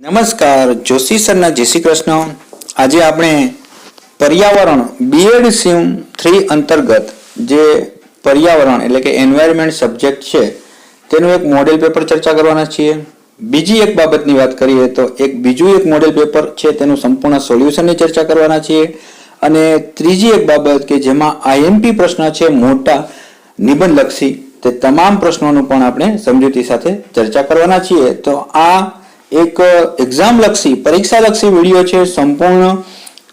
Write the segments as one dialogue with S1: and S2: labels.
S1: નમસ્કાર, જોશી સરના જય શ્રી કૃષ્ણ. આજે આપણે પર્યાવરણ બીએડ સીમ 3 અંતર્ગત જે પર્યાવરણ એટલે કે એન્વાયરમેન્ટ સબ્જેક્ટ છે તેનું એક મોડેલ પેપર ચર્ચા કરવાના છીએ. બીજી એક બાબતની વાત કરીએ તો બીજું એક મોડેલ પેપર છે તેનું સંપૂર્ણ સોલ્યુશનની ચર્ચા કરવાના છીએ. અને ત્રીજી એક બાબત કે જેમાં આઈએમપી પ્રશ્ન છે મોટા નિબંધલક્ષી, તે તમામ પ્રશ્નોનું પણ આપણે સમજૂતી સાથે ચર્ચા કરવાના છીએ. તો આ એક એક્ઝામ લક્ષી પરીક્ષા લક્ષી વિડીયો છે સંપૂર્ણ.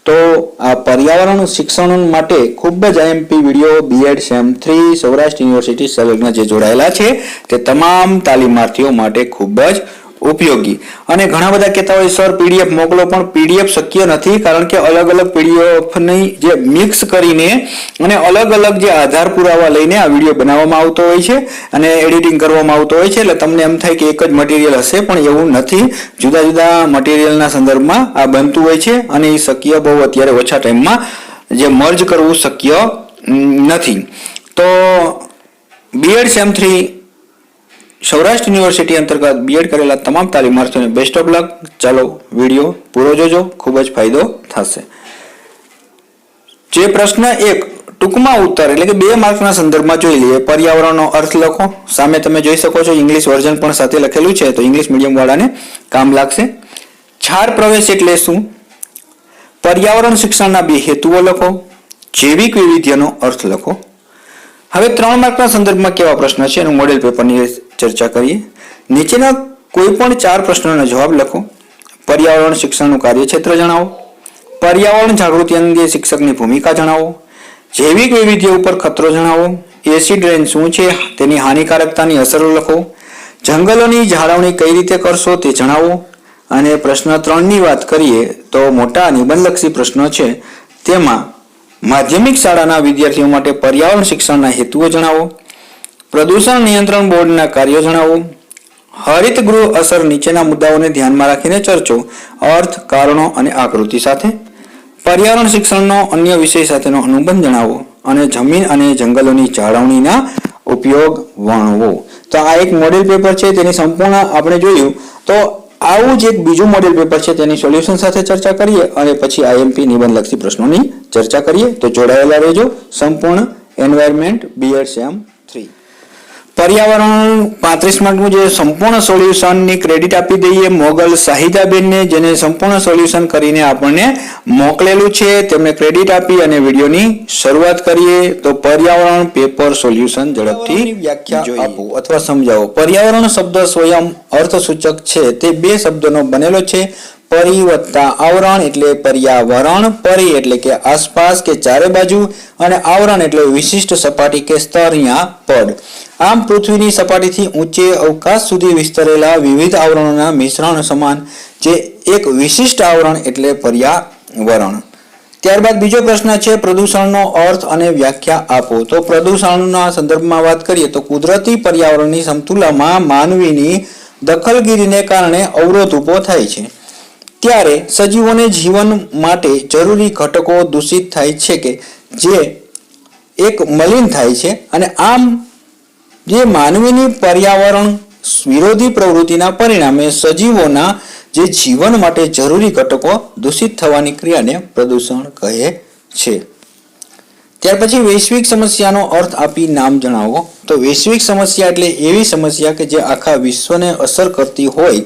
S1: તો આ પર્યાવરણ શિક્ષણ માટે ખૂબ જ IMP video BEd sem 3 Saurashtra university સંલગ્ન જે જોડાયેલા છે તે તમામ તાલીમાર્થીઓ માટે ખૂબ જ ઉપયોગી. અને ઘણા બધા કહેતા હોય સર પીડીએફ મોકલો, પણ પીડીએફ શક્ય નથી, કારણ કે અલગ અલગ પીડીએફની જે મિક્સ કરીને અને અલગ અલગ જે આધાર પુરાવા લઈને આ વિડીયો બનાવવામાં આવતો હોય છે અને એડિટિંગ કરવામાં આવતો હોય છે. એટલે તમને એમ થાય કે એક જ મટીરિયલ હશે, પણ એવું નથી. જુદા જુદા મટીરિયલના સંદર્ભમાં આ બનતું હોય છે અને એ શક્ય બહુ અત્યારે ઓછા ટાઈમમાં જે મર્જ કરવું શક્ય નથી. તો બીએડ સેમ 3 સૌરાષ્ટ્ર યુનિવર્સિટી અંતર્ગત બીએડ કરેલા તમામ તાલીમાર્થીઓને બેસ્ટ ઓફ લક. ચાલો વિડીયો પૂરો જોજો, ખૂબ જ ફાયદો થશે. જે પ્રશ્ન 1 ટૂંકમાં ઉત્તર એટલે કે 2 માર્કના સંદર્ભમાં જોઈ લઈએ. પર્યાવરણનો અર્થ લખો. સામે તમે જોઈ શકો છો ઇંગ્લિશ વર્ઝન પણ સાથે લખેલું છે, તો ઇંગ્લિશ મીડિયમ વાળાને કામ લાગશે. છાર પ્રવેશ એટલે શું? પર્યાવરણ શિક્ષણના 2 હેતુઓ લખો. જૈવિક વૈવિધ્યનો અર્થ લખો. હવે 3 માર્કના સંદર્ભમાં કેવા પ્રશ્ન છે એનું મોડેલ પેપરની ચર્ચા કરીએ. નીચેના કોઈ પણ 4 પ્રશ્નોના જવાબ લખો. પર્યાવરણ શિક્ષણનું કાર્યક્ષેત્ર જણાવો. પર્યાવરણ જાગૃતિ અંગે શિક્ષકની ભૂમિકા જણાવો. જૈવિક વૈવિધ્ય ઉપર ખતરો જણાવો. એસિડ રેન શું છે તેની હાનિકારકતાની અસરો લખો. જંગલોની જાળવણી કઈ રીતે કરશો તે જણાવો. અને પ્રશ્ન 3ની વાત કરીએ તો મોટા નિબંધલક્ષી પ્રશ્નો છે, તેમાં માધ્યમિક શાળાના વિદ્યાર્થીઓ માટે પર્યાવરણ શિક્ષણના હેતુઓ જણાવો. પ્રદૂષણ નિયંત્રણ બોર્ડના કાર્યો જણાવો. હરિત ગૃહ અસર નીચેના મુદ્દાઓને ધ્યાનમાં રાખીને ચર્ચો. અર્થ, કારણો અને આકૃતિ સાથે. પર્યાવરણ શિક્ષણનો અન્ય વિષય સાથેનો અનુબંધ જણાવો. અને જમીન અને જંગલોની જાળવણીના ઉપયોગ વર્ણવો. તો આ એક મોડેલ પેપર છે, તેની સંપૂર્ણ આપણે જોયું. તો આવું જ એક બીજું મોડેલ પેપર છે, તેની સોલ્યુશન સાથે ચર્ચા કરીએ અને પછી આઈએમપી નિબંધલક્ષી પ્રશ્નોની ચર્ચા કરીએ. તો જોડાયેલા રહેજો. સંપૂર્ણ એન્વાયરમેન્ટ બીએડ સેમ 3 પર્યાવરણ 35 માર્કનું જે સંપૂર્ણ સોલ્યુશનની ક્રેડિટ આપી દઈએ મોગલ શાહિદાબેનને, જેને સંપૂર્ણ સોલ્યુશન કરીને આપણને મોકલેલું છે. તેમને ક્રેડિટ આપી અને વિડીયોની શરૂઆત કરીએ. તો પર્યાવરણ પેપર સોલ્યુશન ઝડપથી વ્યાખ્યા આપો અથવા સમજાવો. પર્યાવરણ શબ્દ સ્વયં અર્થસૂચક છે, તે 2 શબ્દોનો બનેલો છે. પરી વત્તા આવરણ એટલે પર્યાવરણ. પરી એટલે કે આસપાસ કે ચારે બાજુ, અને આવરણ એટલે વિશિષ્ટ સપાટી કે સ્તર યા પડ. આમ પૃથ્વીની સપાટીથી ઊંચે અવકાશ સુધી વિસ્તરેલા વિવિધ આવરણોના મિશ્રણ સમાન જે એક વિશિષ્ટ આવરણ એટલે પર્યાવરણ. ત્યારબાદ બીજો પ્રશ્ન છે પ્રદૂષણનો અર્થ અને વ્યાખ્યા આપો. તો પ્રદૂષણના સંદર્ભમાં વાત કરીએ તો કુદરતી પર્યાવરણની સમતુલામાં માનવીની દખલગીરીને કારણે અવરોધ ઊભો થાય છે, ત્યારે સજીવોને જીવન માટે જરૂરી ઘટકો દૂષિત થાય છે કે જે એક મલિન થાય છે. અને આમ જે માનવીની પર્યાવરણ વિરોધી પ્રવૃત્તિના પરિણામે સજીવોના જે જીવન માટે જરૂરી ઘટકો દૂષિત થવાની ક્રિયાને પ્રદૂષણ કહે છે. ત્યાર પછી વૈશ્વિક સમસ્યાનો અર્થ આપી નામ જણાવો. તો વૈશ્વિક સમસ્યા એટલે એવી સમસ્યા કે જે આખા વિશ્વને અસર કરતી હોય,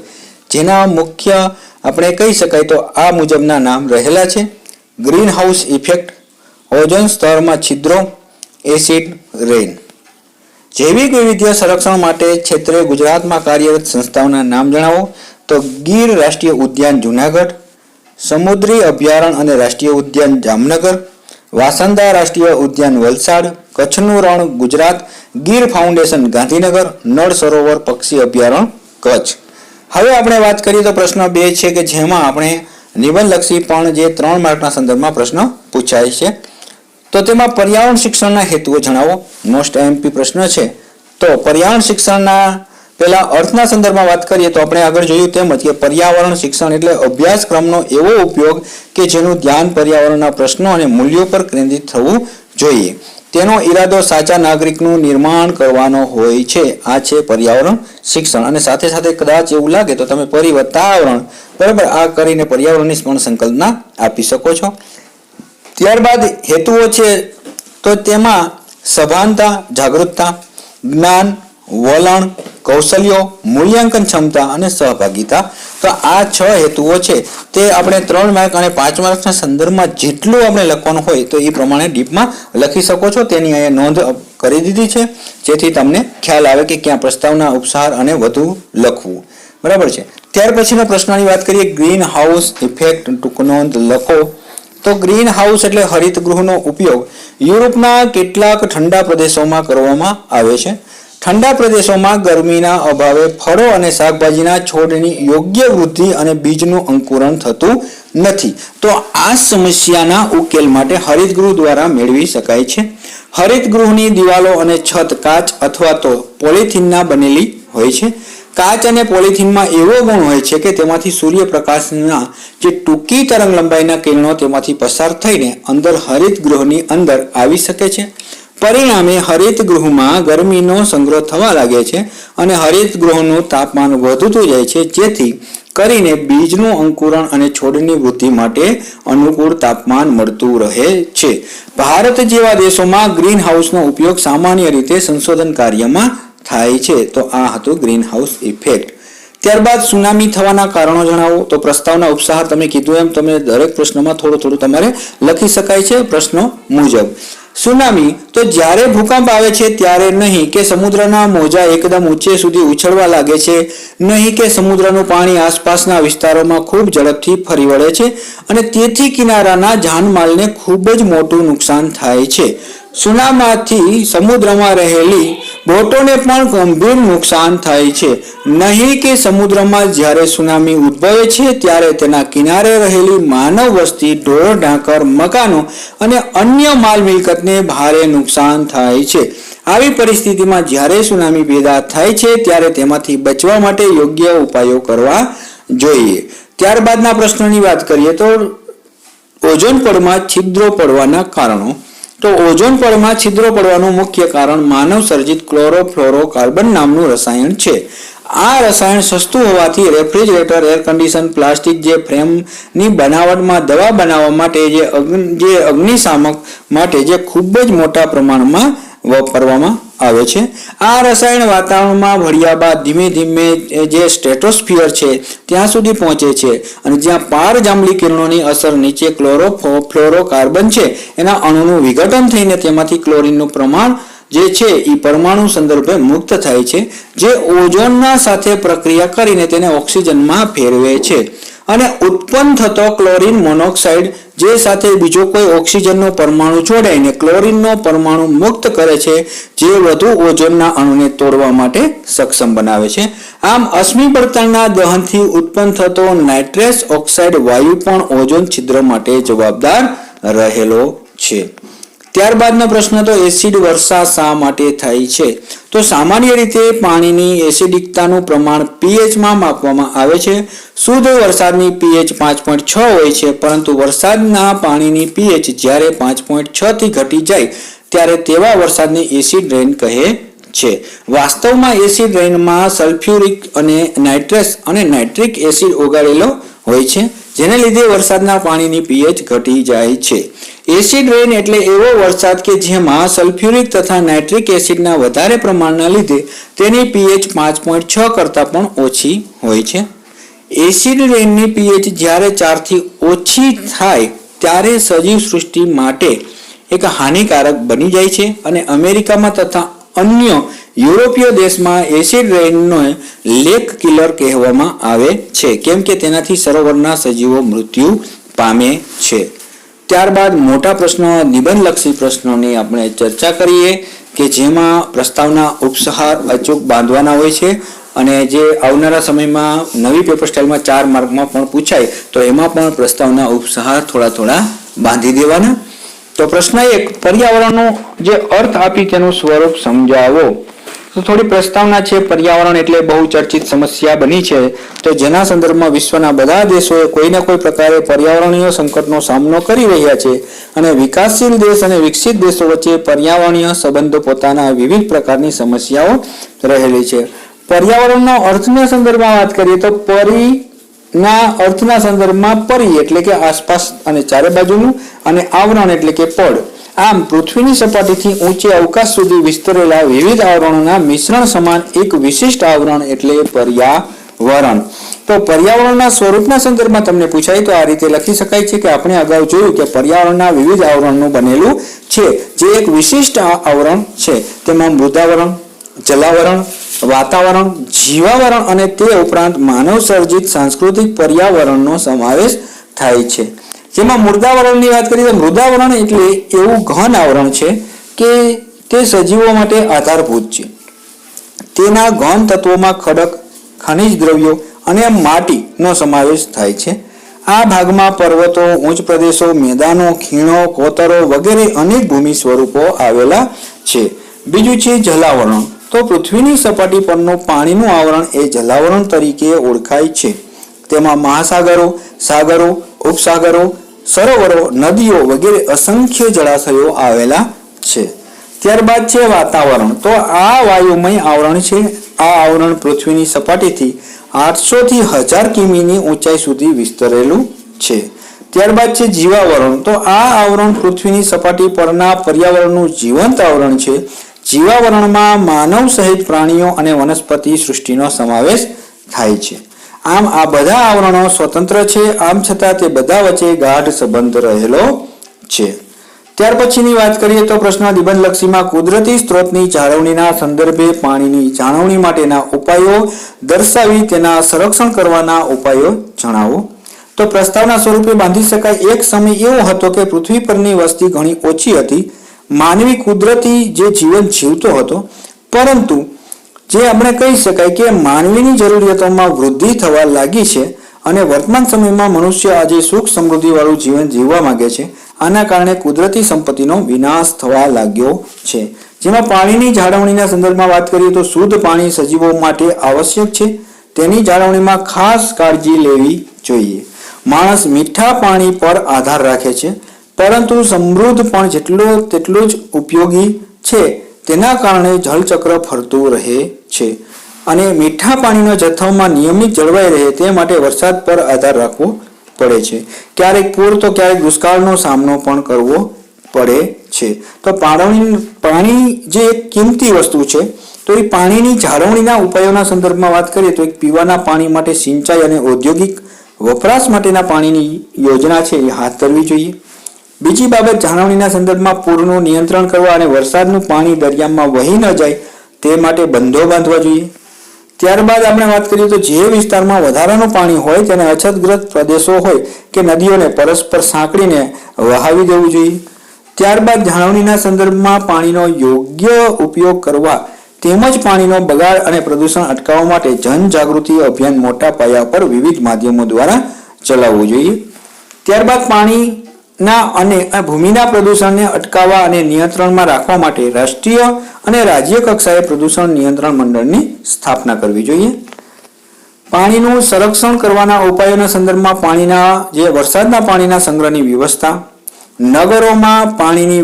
S1: જેના મુખ્ય આપણે કહી શકાય તો આ મુજબના નામ રહેલા છે. ગ્રીન હાઉસ ઇફેક્ટ, ઓઝોન સ્તરમાં છિદ્રો, એસિડ રેન. જૈવિક વૈવિધ્ય સંરક્ષણ માટે ક્ષેત્રે ગુજરાતમાં કાર્યરત સંસ્થાઓના નામ જણાવો. તો ગીર રાષ્ટ્રીય ઉદ્યાન જુનાગઢ, સમુદ્રી અભયારણ્ય અને રાષ્ટ્રીય ઉદ્યાન જામનગર, વાસંદા રાષ્ટ્રીય ઉદ્યાન વલસાડ, કચ્છનું રણ ગુજરાત, ગીર ફાઉન્ડેશન ગાંધીનગર, નળ સરોવર પક્ષી અભયારણ્ય કચ્છ. હવે આપણે વાત કરીએ તો પ્રશ્ન 2 છે કે જેમાં આપણે નિબંધલક્ષી પણ જે 3 માર્કના સંદર્ભમાં પ્રશ્ન પૂછાય છે. તો તેમાં પર્યાવરણ શિક્ષણના હેતુઓ જણાવો. મોસ્ટ આઈએમપી પ્રશ્ન છે. તો પર્યાવરણ શિક્ષણના પહેલા અર્થના સંદર્ભમાં વાત કરીએ તો આપણે આગળ જોયું તેમ જ કે પર્યાવરણ શિક્ષણ એટલે અભ્યાસક્રમનો એવો ઉપયોગ કે જેનું ધ્યાન પર્યાવરણના પ્રશ્નો અને મૂલ્યો પર કેન્દ્રિત થવું જોઈએ. તેનો ઈરાદો સાચા નાગરિકનું નિર્માણ કરવાનો હોય છે. આ છે પર્યાવરણ શિક્ષણ. અને સાથે સાથે કદાચ એવું લાગે તો તમે પરી વત્તા આવરણ બરાબર, આ કરીને પર્યાવરણની પણ સંકલ્પના આપી શકો છો. ત્યારબાદ હેતુઓ છે તો તેમાં સભાનતા, જાગૃતતા, જ્ઞાન, વલણ, કૌશલ્યો, મૂલ્યાંકન ક્ષમતા અને સહભાગિતા. તો આ 6 હેતુઓ છે તે આપણે 3 માર્ક અને 5 માર્કના સંદર્ભમાં જેટલું આપણે લખવાનું હોય તો એ પ્રમાણે ડીપમાં લખી શકો છો. તેની અહીંયા નોંધ કરી દીધી છે જેથી તમને ખ્યાલ આવે કે ક્યાં પ્રસ્તાવના, ઉપસાર અને વધુ લખવું. બરાબર છે. ત્યાર પછીનો પ્રશ્નની વાત કરીએ, ગ્રીન હાઉસ ઇફેક્ટ ટૂંક નોંધ લખો. તો ગ્રીન હાઉસ એટલે હરિતગૃહનો ઉપયોગ યુરોપના કેટલાક ઠંડા પ્રદેશોમાં કરવામાં આવે છે. ઠંડા પ્રદેશોમાં ગરમીના અભાવે ફળો અને શાકભાજીના છોડની યોગ્ય વૃદ્ધિ અને બીજનું અંકુરણ થતું નથી. તો આ સમસ્યાના ઉકેલ માટે હરિતગૃહ દ્વારા મેળવી શકાય છે. હરિતગૃહની દિવાલો અને છત કાચ અથવા તો પોલિથીનના બનેલી હોય છે. કાચ અને પોલિથીનમાં એવો ગુણ હોય છે કે તેમાંથી સૂર્યપ્રકાશના જે ટૂંકી તરંગ લંબાઈના કિરણો તેમાંથી પસાર થઈને અંદર હરિતગૃહની અંદર આવી શકે છે. પરિણામે હરિતગૃહમાં ગરમીનો સંગ્રહ થવા લાગે છે અને હરિતગૃહનું તાપમાન વધતું જાય છે, જેથી કરીને બીજનું અંકુરણ અને છોડની વૃદ્ધિ માટે અનુકૂળ તાપમાન મળતું રહે છે. ભારત જેવા દેશોમાં ગ્રીન હાઉસનો ઉપયોગ સામાન્ય રીતે સંશોધન કાર્યમાં થાય છે. તો આ હતું ગ્રીન હાઉસ ઇફેક્ટ. ત્યારબાદ સુનામી થવાના કારણો જણાવો. તો પ્રસ્તાવના ઉપસાર તમે કીધું એમ તમે દરેક પ્રશ્નમાં થોડું તમારે લખી શકાય છે પ્રશ્નો મુજબ. સુનામી તો જ્યારે ભૂકંપ આવે છે ત્યારે નહીં કે સમુદ્રના મોજા એકદમ ઊંચે સુધી ઉછળવા લાગે છે, નહીં કે સમુદ્રનું પાણી આસપાસના વિસ્તારોમાં ખૂબ ઝડપથી ફરી વળે છે અને તેથી કિનારાના જાનમાલને ખૂબ જ મોટું નુકસાન થાય છે. સુનામીથી સમુદ્રમાં રહેલી બોટોને પણ ગંભીર નુકસાન થાય છે. નહીં કે સમુદ્રમાં જ્યારે સુનામી ઉદ્ભવે છે ત્યારે તેના કિનારે રહેલી માનવ વસ્તી, ઢોર ઢાંકર, મકાનો અને અન્ય માલ મિલકતને ભારે નુકસાન થાય છે. આવી પરિસ્થિતિમાં જ્યારે સુનામી પેદા થાય છે ત્યારે તેમાંથી બચવા માટે યોગ્ય ઉપાયો કરવા જોઈએ. ત્યારબાદના પ્રશ્નોની વાત કરીએ તો ઓઝોન પડમાં છિદ્રો પડવાના કારણો. તો ઓઝોન પડમાં છિદ્રો પડવાનું મુખ્ય કારણ માનવ સર્જિત ક્લોરોફ્લોરોકાર્બન નામનું રસાયણ છે. આ રસાયણ સસ્તું હોવાથી રેફ્રિજરેટર, એર કન્ડિશન, પ્લાસ્ટિક જે ફ્રેમની બનાવટમાં દવા બનાવવા માટે જે અગ્નિશામક માટે જે ખૂબ જ મોટા પ્રમાણમાં વાપરવામાં આવે છે. આ રસાયણ વાતાવરણમાં ભળ્યા બાદ ધીમે ધીમે જે સ્ટ્રેટોસ્ફિયર છે ત્યાં સુધી પહોંચે છે અને જ્યાં પાર જાંબલી કિરણોની અસર નીચે ક્લોરોફ્લોરોકાર્બન છે એના અણુનું વિઘટન થઈને તેમાંથી ક્લોરીનનું પ્રમાણ જે છે એ પરમાણુ સંદર્ભે મુક્ત થાય છે, જે ઓઝોનના સાથે પ્રક્રિયા કરીને તેને ઓક્સિજનમાં ફેરવે છે અને ઉત્પન્ન થતો ક્લોરીન મોનોક્સાઇડ જે સાથે બીજો કોઈ ઓક્સિજનનો પરમાણુ જોડાઈને ક્લોરીનનો પરમાણુ મુક્ત કરે છે, જે વધુ ઓઝોનના અણુને તોડવા માટે સક્ષમ બનાવે છે. આમ અશ્મિ બળતણના દહનથી ઉત્પન્ન થતો નાઇટ્રસ ઓક્સાઇડ વાયુ પણ ઓઝોન છિદ્ર માટે જવાબદાર રહેલો છે. ત્યારબાદનો પ્રશ્ન તો એસિડ વર્ષા શા માટે થાય છે? તો સામાન્ય રીતે પાણીની એસિડિકતાનું પ્રમાણ pHમાં માપવામાં આવે છે. શુદ્ધ વરસાદની pH 5.6 હોય છે, પરંતુ વરસાદના પાણીની pH જ્યારે 5.6 થી ઘટી જાય ત્યારે તેવા વરસાદને એસિડ રેન કહે છે. વાસ્તવમાં એસિડ રેનમાં સલ્ફ્યુરિક અને નાઇટ્રસ અને નાઇટ્રિક એસિડ ઓગાળેલો હોય છે, જેને લીધે વરસાદના પાણીની pH ઘટી જાય છે. એસિડ રેન એટલે એવો વરસાદ કે જેમાં સલ્ફ્યુરિક તથા નાઇટ્રિક એસિડના વધારે પ્રમાણના લીધે તેની pH 5.6 કરતાં પણ ઓછી હોય છે. એસિડ રેનની pH જ્યારે 4 થી ઓછી થાય ત્યારે સજીવ સૃષ્ટિ માટે એક હાનિકારક બની જાય છે અને અમેરિકામાં તથા અન્ય યુરોપીય દેશમાં એસિડ રેનનો લેક કિલર કહેવામાં આવે છે, કેમ કે તેનાથી સરોવરના સજીવો મૃત્યુ પામે છે. ત્યારબાદ મોટા પ્રશ્નો, નિબંધલક્ષી પ્રશ્નોની આપણે ચર્ચા કરીએ કે જેમાં પ્રસ્તાવના ઉપસાર અચૂક બાંધવાના હોય છે અને જે આવનારા સમયમાં નવી પેપર સ્ટાઇલમાં 4 માર્કમાં પણ પૂછાય તો એમાં પણ પ્રસ્તાવના ઉપસાર થોડા બાંધી દેવાના. તો પ્રશ્ન 1, પર્યાવરણનો જે અર્થ આપી તેનું સ્વરૂપ સમજાવો. તો થોડી પ્રસ્તાવના છે. પર્યાવરણ એટલે બહુ ચર્ચિત સમસ્યા બની છે, તો જેના સંદર્ભમાં વિશ્વના બધા દેશોએ કોઈને કોઈ પ્રકારે પર્યાવરણીય સંકટનો સામનો કરી રહ્યા છે અને વિકાસશીલ દેશ અને વિકસિત દેશો વચ્ચે પર્યાવરણીય સંબંધો પોતાના વિવિધ પ્રકારની સમસ્યાઓ રહેલી છે. પર્યાવરણનો અર્થના સંદર્ભમાં વાત કરીએ તો પરી ના અર્થના સંદર્ભમાં પરી એટલે કે આસપાસ અને ચારે બાજુનું, અને આવરણ એટલે કે પડ. આમ પૃથ્વીની સપાટીથી ઊંચે અવકાશ સુધી વિસ્તરેલા વિવિધ આવરણોના મિશ્રણ સમાન એક વિશિષ્ટ આવરણ એટલે પર્યાવરણ. તો પર્યાવરણના સ્વરૂપના સંદર્ભમાં તમને પૂછાય તો આ રીતે લખી શકાય છે કે આપણે અગાઉ જોયું કે પર્યાવરણના વિવિધ આવરણનું બનેલું છે, જે એક વિશિષ્ટ આવરણ છે. તેમાં મૃદાવરણ, જલાવરણ, વાતાવરણ, જીવાવરણ અને તે ઉપરાંત માનવ સર્જિત સાંસ્કૃતિક પર્યાવરણનો સમાવેશ થાય છે. જેમાં મૃદાવરણની વાત કરીએ તો મૃદાવરણ એટલે એવું ઘન આવરણ છે કે તે સજીવો માટે આધારભૂત છે. તેના ઘન તત્વોમાં ખડક, ખનિજ દ્રવ્યો અને માટીનો સમાવેશ થાય છે. આ ભાગમાં પર્વતો, ઉચ્ચ પ્રદેશો, મેદાનો, ખીણો, કોતરો વગેરે અનેક ભૂમિ સ્વરૂપો આવેલા છે. બીજું છે જલાવરણ. તો પૃથ્વીની સપાટી પરનું પાણીનું આવરણ એ જલાવરણ તરીકે ઓળખાય છે. તેમાં મહાસાગરો, સાગરો, ઉપસાગરો, સરોવરો, નદીઓ વગેરે અસંખ્ય જળાશયો આવેલા છે. ત્યારબાદ છે વાતાવરણ. તો આ વાયુમય આવરણ છે. આ આવરણ પૃથ્વીની સપાટીથી 800 થી 1000 કિમીની ઊંચાઈ સુધી વિસ્તરેલું છે. ત્યારબાદ છે જીવાવરણ. તો આ આવરણ પૃથ્વીની સપાટી પરના પર્યાવરણનું જીવંત આવરણ છે. જીવાવરણમાં માનવ સહિત પ્રાણીઓ અને વનસ્પતિ સૃષ્ટિનો સમાવેશ થાય છે. આમ આ બધા આવરણો સ્વતંત્ર છે, આમ છતાં તે બધા વચ્ચે ગાઢ સંબંધ રહેલો છે. ત્યાર પછીની વાત કરીએ તો પ્રશ્ન નિબંધલક્ષીમાં કુદરતી સ્ત્રોતની જાળવણીના સંદર્ભે પાણીની જાળવણી માટેના ઉપાયો દર્શાવી તેના સંરક્ષણ કરવાના ઉપાયો જણાવો. તો પ્રસ્તાવના સ્વરૂપે બાંધી શકાય. એક સમય એવો હતો કે પૃથ્વી પરની વસ્તી ઘણી ઓછી હતી. માનવી કુદરતી જે જીવન જીવતો હતો, પરંતુ જે આપણે કહી શકાય કે માનવીની જરૂરિયાતોમાં વૃદ્ધિ થવા લાગી છે અને વર્તમાન સમયમાં મનુષ્ય આજે સુખ સમૃદ્ધિવાળું જીવન જીવવા માંગે છે. આના કારણે કુદરતી સંપત્તિનો વિનાશ થવા લાગ્યો છે. જેમાં પાણીની જાળવણીના સંદર્ભમાં વાત કરીએ તો શુદ્ધ પાણી સજીવો માટે આવશ્યક છે. તેની જાળવણીમાં ખાસ કાળજી લેવી જોઈએ. માણસ મીઠા પાણી પર આધાર રાખે છે, પરંતુ સમૃદ્ધ પણ તેટલું જ ઉપયોગી છે. તેના કારણે જળચક્ર ફરતું રહે છે અને મીઠા પાણીનો જથ્થામાં નિયમિત જળવાઈ રહે તે માટે વરસાદ પર આધાર રાખવો પડે છે. ક્યારેક પૂર તો ક્યારેક દુષ્કાળનો સામનો પણ કરવો પડે છે. તો પાણી જે એક કિંમતી વસ્તુ છે, તો એ પાણીની જાળવણીના ઉપાયોના સંદર્ભમાં વાત કરીએ તો એક પીવાના પાણી માટે, સિંચાઈ અને ઔદ્યોગિક વપરાશ માટેના પાણીની યોજના છે એ હાથ ધરવી જોઈએ. બીજી બાબત જાળવણીના સંદર્ભમાં પૂરનું નિયંત્રણ કરવા અને વરસાદનું પાણી દરિયામાં વહી ન જાય તે માટે બંધો બાંધવા જોઈએ. ત્યારબાદ આપણે વાત કરીએ તો જે વિસ્તારમાં વધારાનું પાણી હોય તેને અછતગ્રસ્ત પ્રદેશો હોય કે નદીઓને પરસ્પર સાંકળીને વહાવી દેવું જોઈએ. ત્યારબાદ જાળવણીના સંદર્ભમાં પાણીનો યોગ્ય ઉપયોગ કરવા તેમજ પાણીનો બગાડ અને પ્રદૂષણ અટકાવવા માટે જનજાગૃતિ અભિયાન મોટા પાયા પર વિવિધ માધ્યમો દ્વારા ચલાવવું જોઈએ. ત્યારબાદ પાણીના અને ભૂમિના પ્રદૂષણને અટકાવવા અને નિયંત્રણમાં રાખવા માટે રાષ્ટ્રીય અને રાજ્ય કક્ષાએ પ્રદૂષણ નિયંત્રણ મંડળની સ્થાપના કરવી જોઈએ. પાણીનું સંરક્ષણ કરવાના ઉપાયોના સંદર્ભમાં વરસાદના પાણીના સંગ્રહની વ્યવસ્થા, નગરોમાં પાણીની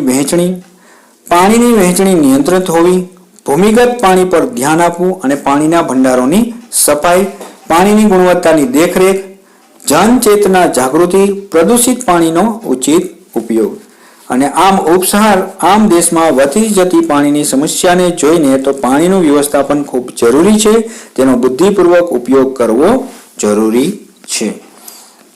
S1: વહેંચણી નિયંત્રિત હોવી, ભૂમિગત પાણી પર ધ્યાન આપવું અને પાણીના ભંડારોની સફાઈ, પાણીની ગુણવત્તાની દેખરેખ, જનચેતના જાગૃતિ, પ્રદૂષિત પાણીનો ઉચિત ઉપયોગ. અને આમ દેશમાં વધતી જતી પાણીની સમસ્યાને જોઈને તો પાણીનું વ્યવસ્થાપન ખૂબ જરૂરી છે. તેનો બુદ્ધિપૂર્વક ઉપયોગ કરવો જરૂરી છે.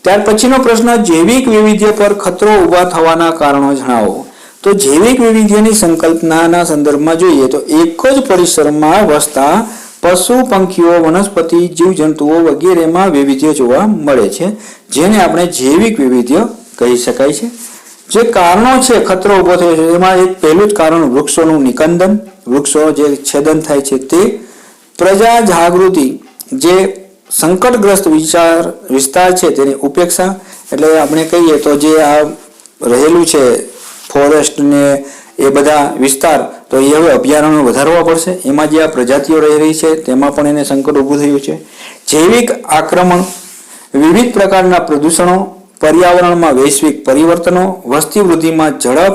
S1: ત્યાર પછીનો પ્રશ્ન જૈવિક વૈવિધ્ય પર ખતરો ઊભા થવાના કારણો જણાવો. તો જૈવિક વૈવિધ્યની સંકલ્પનાના સંદર્ભમાં જોઈએ તો એક જ પરિસરમાં વસતા પશુ, પંખીઓ, વનસ્પતિ, જીવજંતુઓ વગેરેમાં વૈવિધ્ય જોવા મળે છે, જેને આપણે જૈવિક વૈવિધ્ય કહી શકાય છે. જે કારણો છે ખતરો ઊભો થયો છે એમાં એક પહેલું જ કારણ વૃક્ષોનું નિકંદન, વૃક્ષો જે છેદન થાય છે તે, પ્રજા જાગૃતિ, જે સંકટગ્રસ્ત વિસ્તાર છે તેની ઉપેક્ષા, એટલે આપણે કહીએ તો જે આ રહેલું છે ફોરેસ્ટ ને એ બધા વિસ્તાર, તો એ હવે અભયારણ્યો વધારવા પડશે. એમાં જે આ પ્રજાતિઓ રહી રહી છે તેમાં પણ એને સંકટ ઊભું થયું છે. જૈવિક આક્રમણ, વિવિધ પ્રકારના પ્રદૂષણો, પર્યાવરણમાં વૈશ્વિક પરિવર્તનો, વસ્તી વૃદ્ધિમાં ઝડપ,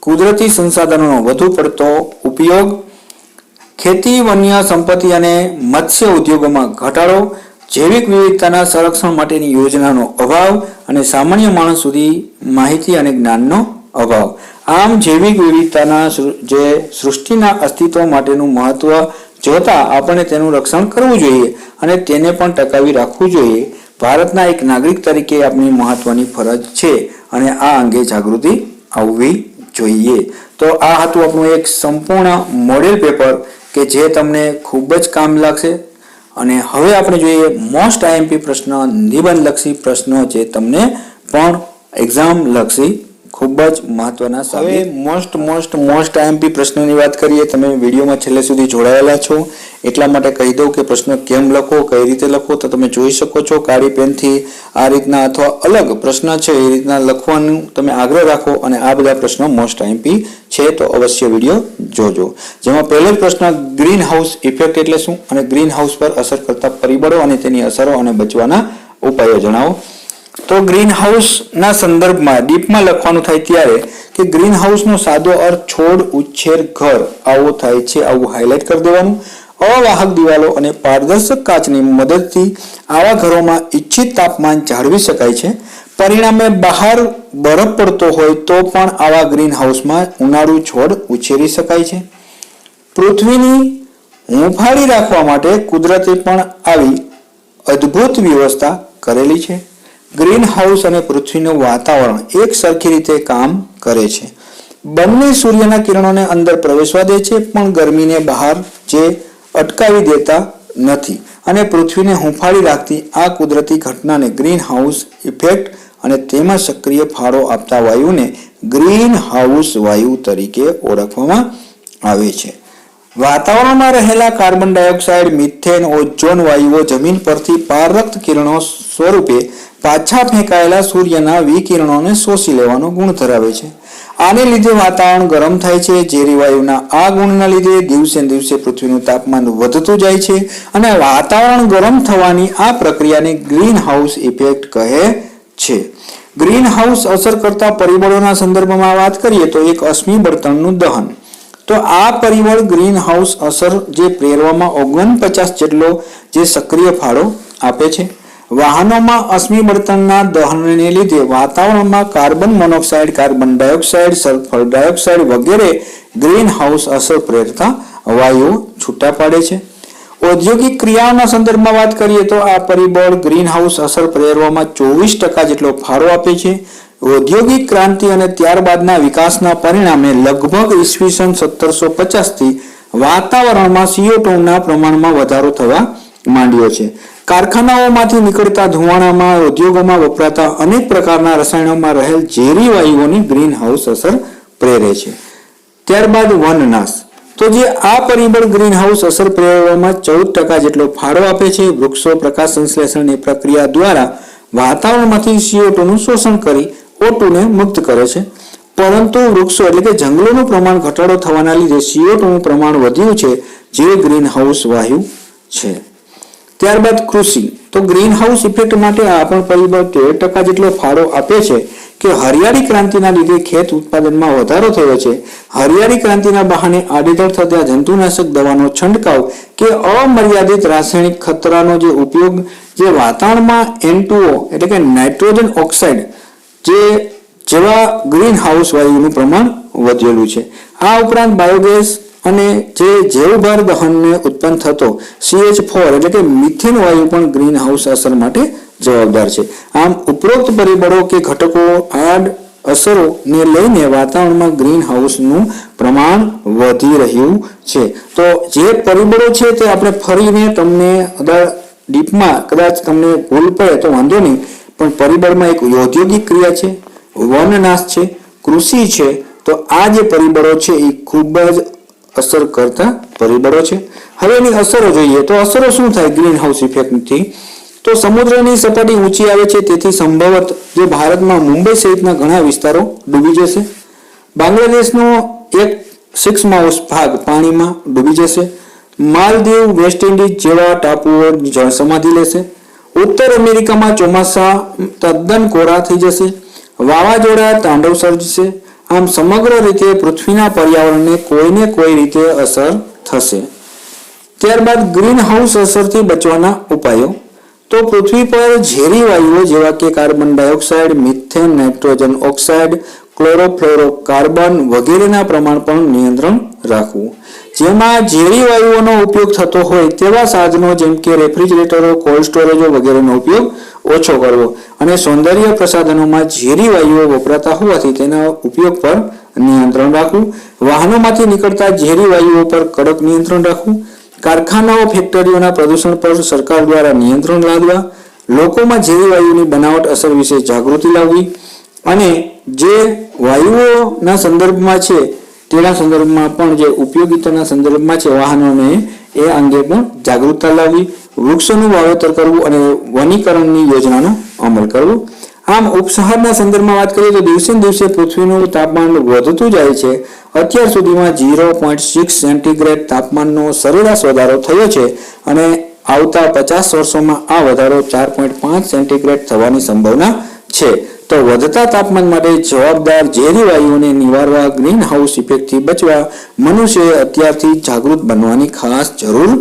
S1: કુદરતી સંસાધનોનો વધુ પડતો ઉપયોગ, ખેતી, વન્ય સંપત્તિ અને મત્સ્ય ઉદ્યોગોમાં ઘટાડો, જૈવિક વિવિધતાના સંરક્ષણ માટેની યોજનાનો અભાવ અને સામાન્ય માણસ સુધી માહિતી અને જ્ઞાનનો અભાવ. આમ જૈવિક વિવિધતાના જે સૃષ્ટિના અસ્તિત્વ માટેનું મહત્વ જોતા આપણે તેનું રક્ષણ કરવું જોઈએ અને તેને પણ ટકાવી રાખવું જોઈએ. ભારતના એક નાગરિક તરીકે આપણી મહત્વની ફરજ છે અને આ અંગે જાગૃતિ આવવી જોઈએ. તો આ હતું આપણું એક સંપૂર્ણ મોડેલ પેપર કે જે તમને ખૂબ જ કામ લાગશે. અને હવે આપણે જોઈએ મોસ્ટ આઈએમપી પ્રશ્ન, નિબંધ લક્ષી પ્રશ્નો જે તમને પણ એક્ઝામ લક્ષી ખૂબ જ મહત્વના. હવે મોસ્ટ આઈએમપી પ્રશ્નોની વાત કરીએ. તમે વિડીયોમાં છેલ્લે સુધી જોડાયેલા છો એટલા માટે કહી દઉં કે પ્રશ્ન કેમ લખો, કઈ રીતે લખો, તો તમે જોઈ શકો છો કાળી પેનથી આ રીતના અથવા અલગ પ્રશ્ન છે એ રીતના લખવાનું તમે આગ્રહ રાખો. અને આ બધા પ્રશ્નો મોસ્ટ આઈએમપી છે તો અવશ્ય વિડીયો જોજો. જેમાં પહેલો જ પ્રશ્ન, ગ્રીન હાઉસ ઇફેક્ટ એટલે શું અને ગ્રીન હાઉસ પર અસર કરતા પરિબળો અને તેની અસરો અને બચવાના ઉપાયો જણાવો. તો ગ્રીન હાઉસના સંદર્ભમાં ડીપમાં લખવાનું થાય ત્યારે કે ગ્રીન હાઉસનો સાદો અર્થ છોડ ઉછેર ઘર આવો થાય છે. આવું હાઇલાઇટ કરી દેવાનું. અવાહક દિવાલો અને પારદર્શક કાચની મદદથી આવા ઘરોમાં ઈચ્છિત તાપમાન જાળવી શકાય છે. પરિણામે બહાર બરફ પડતો હોય તો પણ આવા ગ્રીન હાઉસમાં ઉનાળુ છોડ ઉછેરી શકાય છે. પૃથ્વીની હૂંફાળી રાખવા માટે કુદરતે પણ આવી અદ્ભુત વ્યવસ્થા કરેલી છે. ગ્રીન હાઉસ અને પૃથ્વીનું વાતાવરણ એક સરખી રીતે કામ કરે છે. બંને સૂર્યના કિરણોને અંદર પ્રવેશવા દે છે પણ ગરમીને બહાર જે અટકાવી દેતા નથી અને પૃથ્વીને હૂંફાળી રાખતી આ કુદરતી ઘટનાને ગ્રીન હાઉસ ઇફેક્ટ અને તેમાં સક્રિય ફાળો આપતા વાયુને ગ્રીન હાઉસ વાયુ તરીકે ઓળખવામાં આવે છે. વાતાવરણમાં રહેલા કાર્બન ડાયોક્સાઇડ, મિથેન, ઓઝોન વાયુઓ જમીન પરથી પારરક્ત કિરણો સ્વરૂપે પાછા ફેંકાયેલા સૂર્યના વિકિરણોને શોષી લેવાનો ગુણ ધરાવે છે. આને લીધે વાતાવરણ ગરમ થાય છે. ઝેરી વાયુના આ ગુણના લીધે દિવસે દિવસે પૃથ્વીનું તાપમાન વધતું જાય છે અને વાતાવરણ ગરમ થવાની આ પ્રક્રિયાને ગ્રીન હાઉસ ઇફેક્ટ કહે છે. ગ્રીન હાઉસ અસર કરતા પરિબળોના સંદર્ભમાં વાત કરીએ તો એક અશ્મિ બળતણનું દહન. તો આ પરિબળ ગ્રીન હાઉસ અસર જે પ્રેરવામાં 49 જેટલો જે સક્રિય ફાળો આપે છે. વાહનોમાં અશ્મિ બળતણના દહનને લીધે વાતાવરણમાં carbon monoxide, carbon dioxide, sulphur dioxide વગેરે ગ્રીન હાઉસ અસર પ્રેરતા વાયુઓ છૂટા પાડે છે. ઔદ્યોગિક ક્રિયાઓના સંદર્ભમાં વાત કરીએ તો આ પરિબળ ગ્રીન હાઉસ અસર પ્રેરવામાં 24% જેટલો ફાળો આપે છે. ઔદ્યોગિક ક્રાંતિ અને ત્યારબાદના વિકાસના પરિણામે લગભગ ઈસવીસન 1750 થી વાતાવરણમાં CO2ના પ્રમાણમાં વધારો થવા માંડ્યો છે. કારખાનાઓમાંથી નીકળતા ધુમાડામાં ઉદ્યોગોમાં વપરાતા અનેક પ્રકારના રસાયણોમાં રહેલ ઝેરી વાયુઓની ગ્રીન હાઉસ અસર પ્રેરે છે. ત્યારબાદ વનનાશ. તો જે આ પરિબળ ગ્રીન હાઉસ અસર પ્રેરવામાં 14% જેટલો ફાળો આપે છે. વૃક્ષો પ્રકાશ સંશ્લેષણની પ્રક્રિયા દ્વારા વાતાવરણમાંથી CO2નું શોષણ કરી O2ને મુક્ત કરે છે. પરંતુ વૃક્ષો એટલે કે જંગલોનું પ્રમાણ ઘટાડો થવાના લીધે CO2નું પ્રમાણ વધ્યું છે જે ગ્રીન હાઉસ વાયુ છે. ત્યારબાદ કૃષિ. તો ગ્રીન હાઉસ ઇફેક્ટ માટે આ પણ પરિબળ 13% જેટલો ફાળો આપે છે કે હરિયાળી ક્રાંતિના લીધે ખેત ઉત્પાદનમાં વધારો થયો છે. હરિયાળી ક્રાંતિના બહાને આડેધડ થતા જંતુનાશક દવાનો છંટકાવ કે અમર્યાદિત રાસાયણિક ખતરાનો જે ઉપયોગ જે વાતાવરણમાં N2O એટલે કે નાઇટ્રોજન ઓક્સાઇડ જેવા ગ્રીન હાઉસ વાયુનું પ્રમાણ વધેલું છે. આ ઉપરાંત બાયોગેસ અને જે જૈવભાર દહનને ઉત્પન્ન થતો CH4 એટલે કે મિથેન વાયુ પણ ગ્રીન હાઉસ અસર માટે જવાબદાર છે. આમ ઉપરોક્ત પરિબળો કે ઘટકો આડ અસરોને લઈને વાતાવરણમાં ગ્રીન હાઉસનું પ્રમાણ વધી રહ્યું છે. તો જે પરિબળો છે તે આપણે ફરીને તમને ડીપમાં કદાચ તમને ભૂલ પડે તો વાંધો નહીં, પણ પરિબળમાં એક ઔદ્યોગિક ક્રિયા છે, વનનાશ છે, કૃષિ છે. તો આ જે પરિબળો છે એ ખૂબ જ અસર કરતા પરિબળો છે. હવે એની અસરો જોઈએ તો અસરો શું થાય ગ્રીન હાઉસ ઇફેક્ટથી? તો સમુદ્રની સપાટી ઊંચી આવે છે તેથી સંભવત જે ભારતમાં મુંબઈ સહિતના ઘણા વિસ્તારો ડૂબી જશે. બાંગ્લાદેશનો 1/6 ભાગ પાણીમાં ડૂબી જશે. માલદીવ, વેસ્ટ ઇન્ડિઝ જેવા ટાપુઓ જળ સમાધિ લેશે. ઉત્તર અમેરિકામાં ચોમાસા તદ્દન કોરા થઈ જશે. વાવાઝોડા તાંડવ સર્જશે. આમ સમગ્ર રીતે પૃથ્વીના પર્યાવરણને કોઈને કોઈ રીતે અસર થશે. ત્યારબાદ ગ્રીન હાઉસ અસરથી બચવાના ઉપાયો. તો પૃથ્વી પર ઝેરી વાયુઓ જેવા કે carbon dioxide, methane, nitrogen oxide, chlorofluorocarbon વગેરેના પ્રમાણ પર નિયંત્રણ રાખવું. જેમાં ઝેરી વાયુઓનો ઉપયોગ થતો હોય તેવા સાધનો જેમ કે રેફ્રિજરેટરો, કોલ્ડ સ્ટોરેજો વગેરેનો ઉપયોગ ઓછો કરવો અને સૌંદર્ય પ્રસાધનોમાં ઝેરી વાયુઓ વપરાતા હોવાથી તેના ઉપયોગ પર નિયંત્રણ રાખવું. વાહનોમાંથી નીકળતા ઝેરી વાયુઓ પર કડક નિયંત્રણ રાખવું. કારખાનાઓ, ફેક્ટરીઓના પ્રદૂષણ પર સરકાર દ્વારા નિયંત્રણ લાદવા. લોકોમાં ઝેરી વાયુની બનાવટ અસર વિશે જાગૃતિ લાવવી અને જે વાયુઓના સંદર્ભમાં છે તેના સંદર્ભમાં પણ જે ઉપયોગિતાના સંદર્ભમાં છે વાહનોને એ અંગે પણ જાગૃતતા લાવવી. વૃક્ષોનું વાવેતર કરવું અને વનીકરણની યોજનાનો અમલ કરવો. આમ ઉપસહારના સંદર્ભમાં વાત કરીએ તો દિવસે દિવસે પૃથ્વીનું તાપમાન વધતું જાય છે. અત્યાર સુધીમાં 0.6 સેન્ટીગ્રેડ તાપમાનનો સરેરાશ વધારો થયો છે અને આવતા 50 વર્ષોમાં આ વધારો 4.5 સેન્ટીગ્રેડ થવાની સંભાવના છે. તો વધતા તાપમાન માટે જવાબદાર ઝેરી વાયુઓને નિવારવા, ગ્રીન હાઉસ ઇફેક્ટથી બચવા મનુષ્યએ અત્યારથી જાગૃત બનવાની ખાસ જરૂર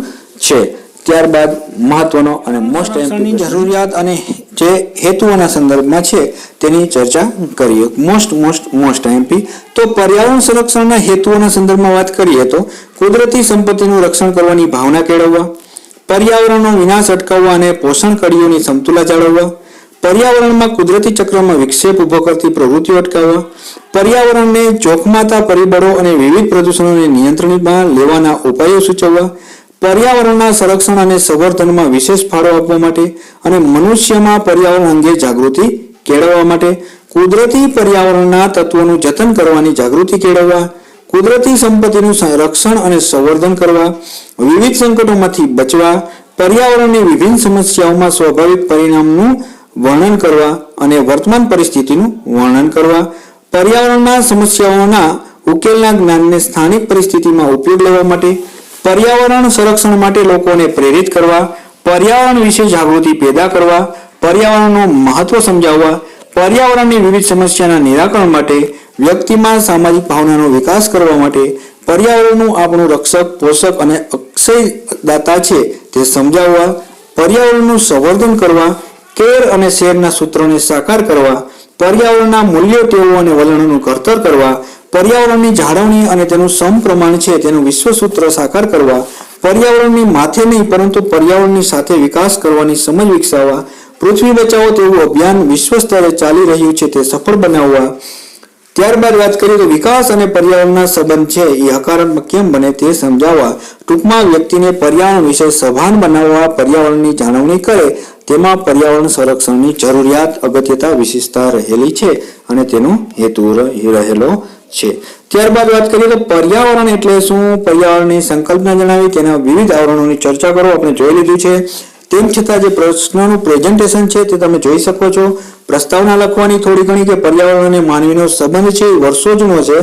S1: છે. ત્યારબાદ મહત્વનો અને મોસ્ટ એમ્પની જરૂરિયાત અને જે હેતુઓના સંદર્ભમાં છે તેની ચર્ચા કરીએ. મોસ્ટ એમ્પી તો પર્યાવરણ સંરક્ષણના હેતુઓના સંદર્ભમાં વાત કરીએ તો કુદરતી સંપત્તિનું રક્ષણ કરવાની ભાવના કેળવવા, પર્યાવરણનો વિનાશ અટકાવવા અને પોષણ કડીઓની સમતુલા જાળવવા, પર્યાવરણમાં કુદરતી ચક્રમાં વિક્ષેપ ઉભો કરતી પ્રવૃત્તિઓ અટકાવવા, પર્યાવરણને જોખમાતા પરિબળો અને વિવિધ પ્રદૂષણોને નિયંત્રણમાં લેવાના ઉપાયો સૂચવવા, પર્યાવરણના સંરક્ષણ અને સંવર્ધનમાં વિશેષ ફાળો આપવા માટે અને મનુષ્યમાં પર્યાવરણ અંગે જાગૃતિ કેળવવા માટે, કુદરતી પર્યાવરણના તત્વોનું જતન કરવાની જાગૃતિ કેળવવા, કુદરતી સંપત્તિનું રક્ષણ અને સંવર્ધન કરવા, વિવિધ સંકટોમાંથી બચવા, પર્યાવરણની વિભિન્ન સમસ્યાઓમાં સ્વાભાવિક પરિણામનું વર્ણન કરવા અને વર્તમાન પરિસ્થિતિનું વર્ણન કરવા, પર્યાવરણના સમસ્યાઓના ઉકેલના જ્ઞાનને સ્થાનિક પરિસ્થિતિમાં ઉપયોગ લેવા માટે, પર્યાવરણ સંરક્ષણ માટે લોકોને પ્રેરિત કરવા, પર્યાવરણ વિશે જાગૃતિ પેદા કરવા, પર્યાવરણનું મહત્વ સમજાવવા, પર્યાવરણની વિવિધ સમસ્યાના નિરાકરણ માટે, વ્યક્તિમાં સામાજિક ભાવનાનો વિકાસ કરવા માટે, પર્યાવરણનું આપણું રક્ષક, પોષક અને અક્ષય દાતા છે તે સમજાવવા, પર્યાવરણનું સંવર્ધન કરવા, કેર અને શેરના સૂત્રોને સાકાર કરવા, પર્યાવરણના મૂલ્યો, ટેવો અને વલણોનું ઘડતર કરવા, પર્યાવરણની જાળવણી અને તેનું સમપ્રમાણ છે તેનું વિશ્વસૂત્ર સાકાર કરવા, પર્યાવરણની માથે નહીં પરંતુ પર્યાવરણની સાથે વિકાસ કરવાની સમજ વિકસાવવા, પૃથ્વી બચાવો તેવું અભિયાન વિશ્વ સ્તરે ચાલી રહ્યું છે તે સફળ બનાવવા. ત્યારબાદ વાત કરીએ તો વિકાસ અને પર્યાવરણના સંબંધ છે એ હકારાત્મક કેમ બને તે સમજાવવા. ટૂંકમાં વ્યક્તિને પર્યાવરણ વિશે સભાન બનાવવા, પર્યાવરણની જાળવણી કરે તેમાં પર્યાવરણ સંરક્ષણની જરૂરિયાત, અગત્યતા, વિશેષતા રહેલી છે અને તેનો હેતુ રહેલો છે. ત્યારબાદ વાત કરીએ તો પર્યાવરણ એટલે શું, પર્યાવરણની સંકલ્પના જણાવી, તેના વિવિધ આવરણોની ચર્ચા કરો. આપણે જોઈ લીધું છે. તેમ છતાં જે પ્રશ્નોનું પ્રેઝન્ટેશન છે તે તમે જોઈ શકો છો. પ્રસ્તાવના લખવાની થોડી ઘણી કે પર્યાવરણ અને માનવીનો સંબંધ છે વર્ષો જૂનો છે.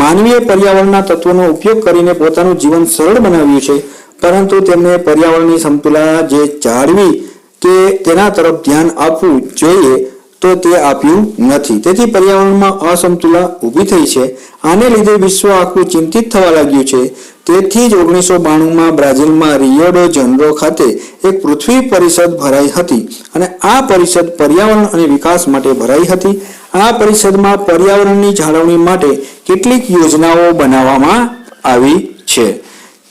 S1: માનવીએ પર્યાવરણના તત્વોનો ઉપયોગ કરીને પોતાનું જીવન સરળ બનાવ્યું છે, પરંતુ તેમને પર્યાવરણની સમતુલા જે જાળવી કે તેના તરફ ધ્યાન આપવું જોઈએ તો તે આપ્યું નથી. તેથી પર્યાવરણમાં અસમતુલા ઊભી થઈ છે. આને લીધે વિશ્વ આખું ચિંતિત થવા લાગ્યું છે. તેથી જ 1992માં બ્રાઝિલમાં રિયો ડે જનેરો ખાતે એક પૃથ્વી પરિષદ ભરાઈ હતી અને આ પરિષદ પર્યાવરણ અને વિકાસ માટે ભરાઈ હતી. આ પરિષદમાં પર્યાવરણની જાળવણી માટે કેટલીક યોજનાઓ બનાવવામાં આવી છે.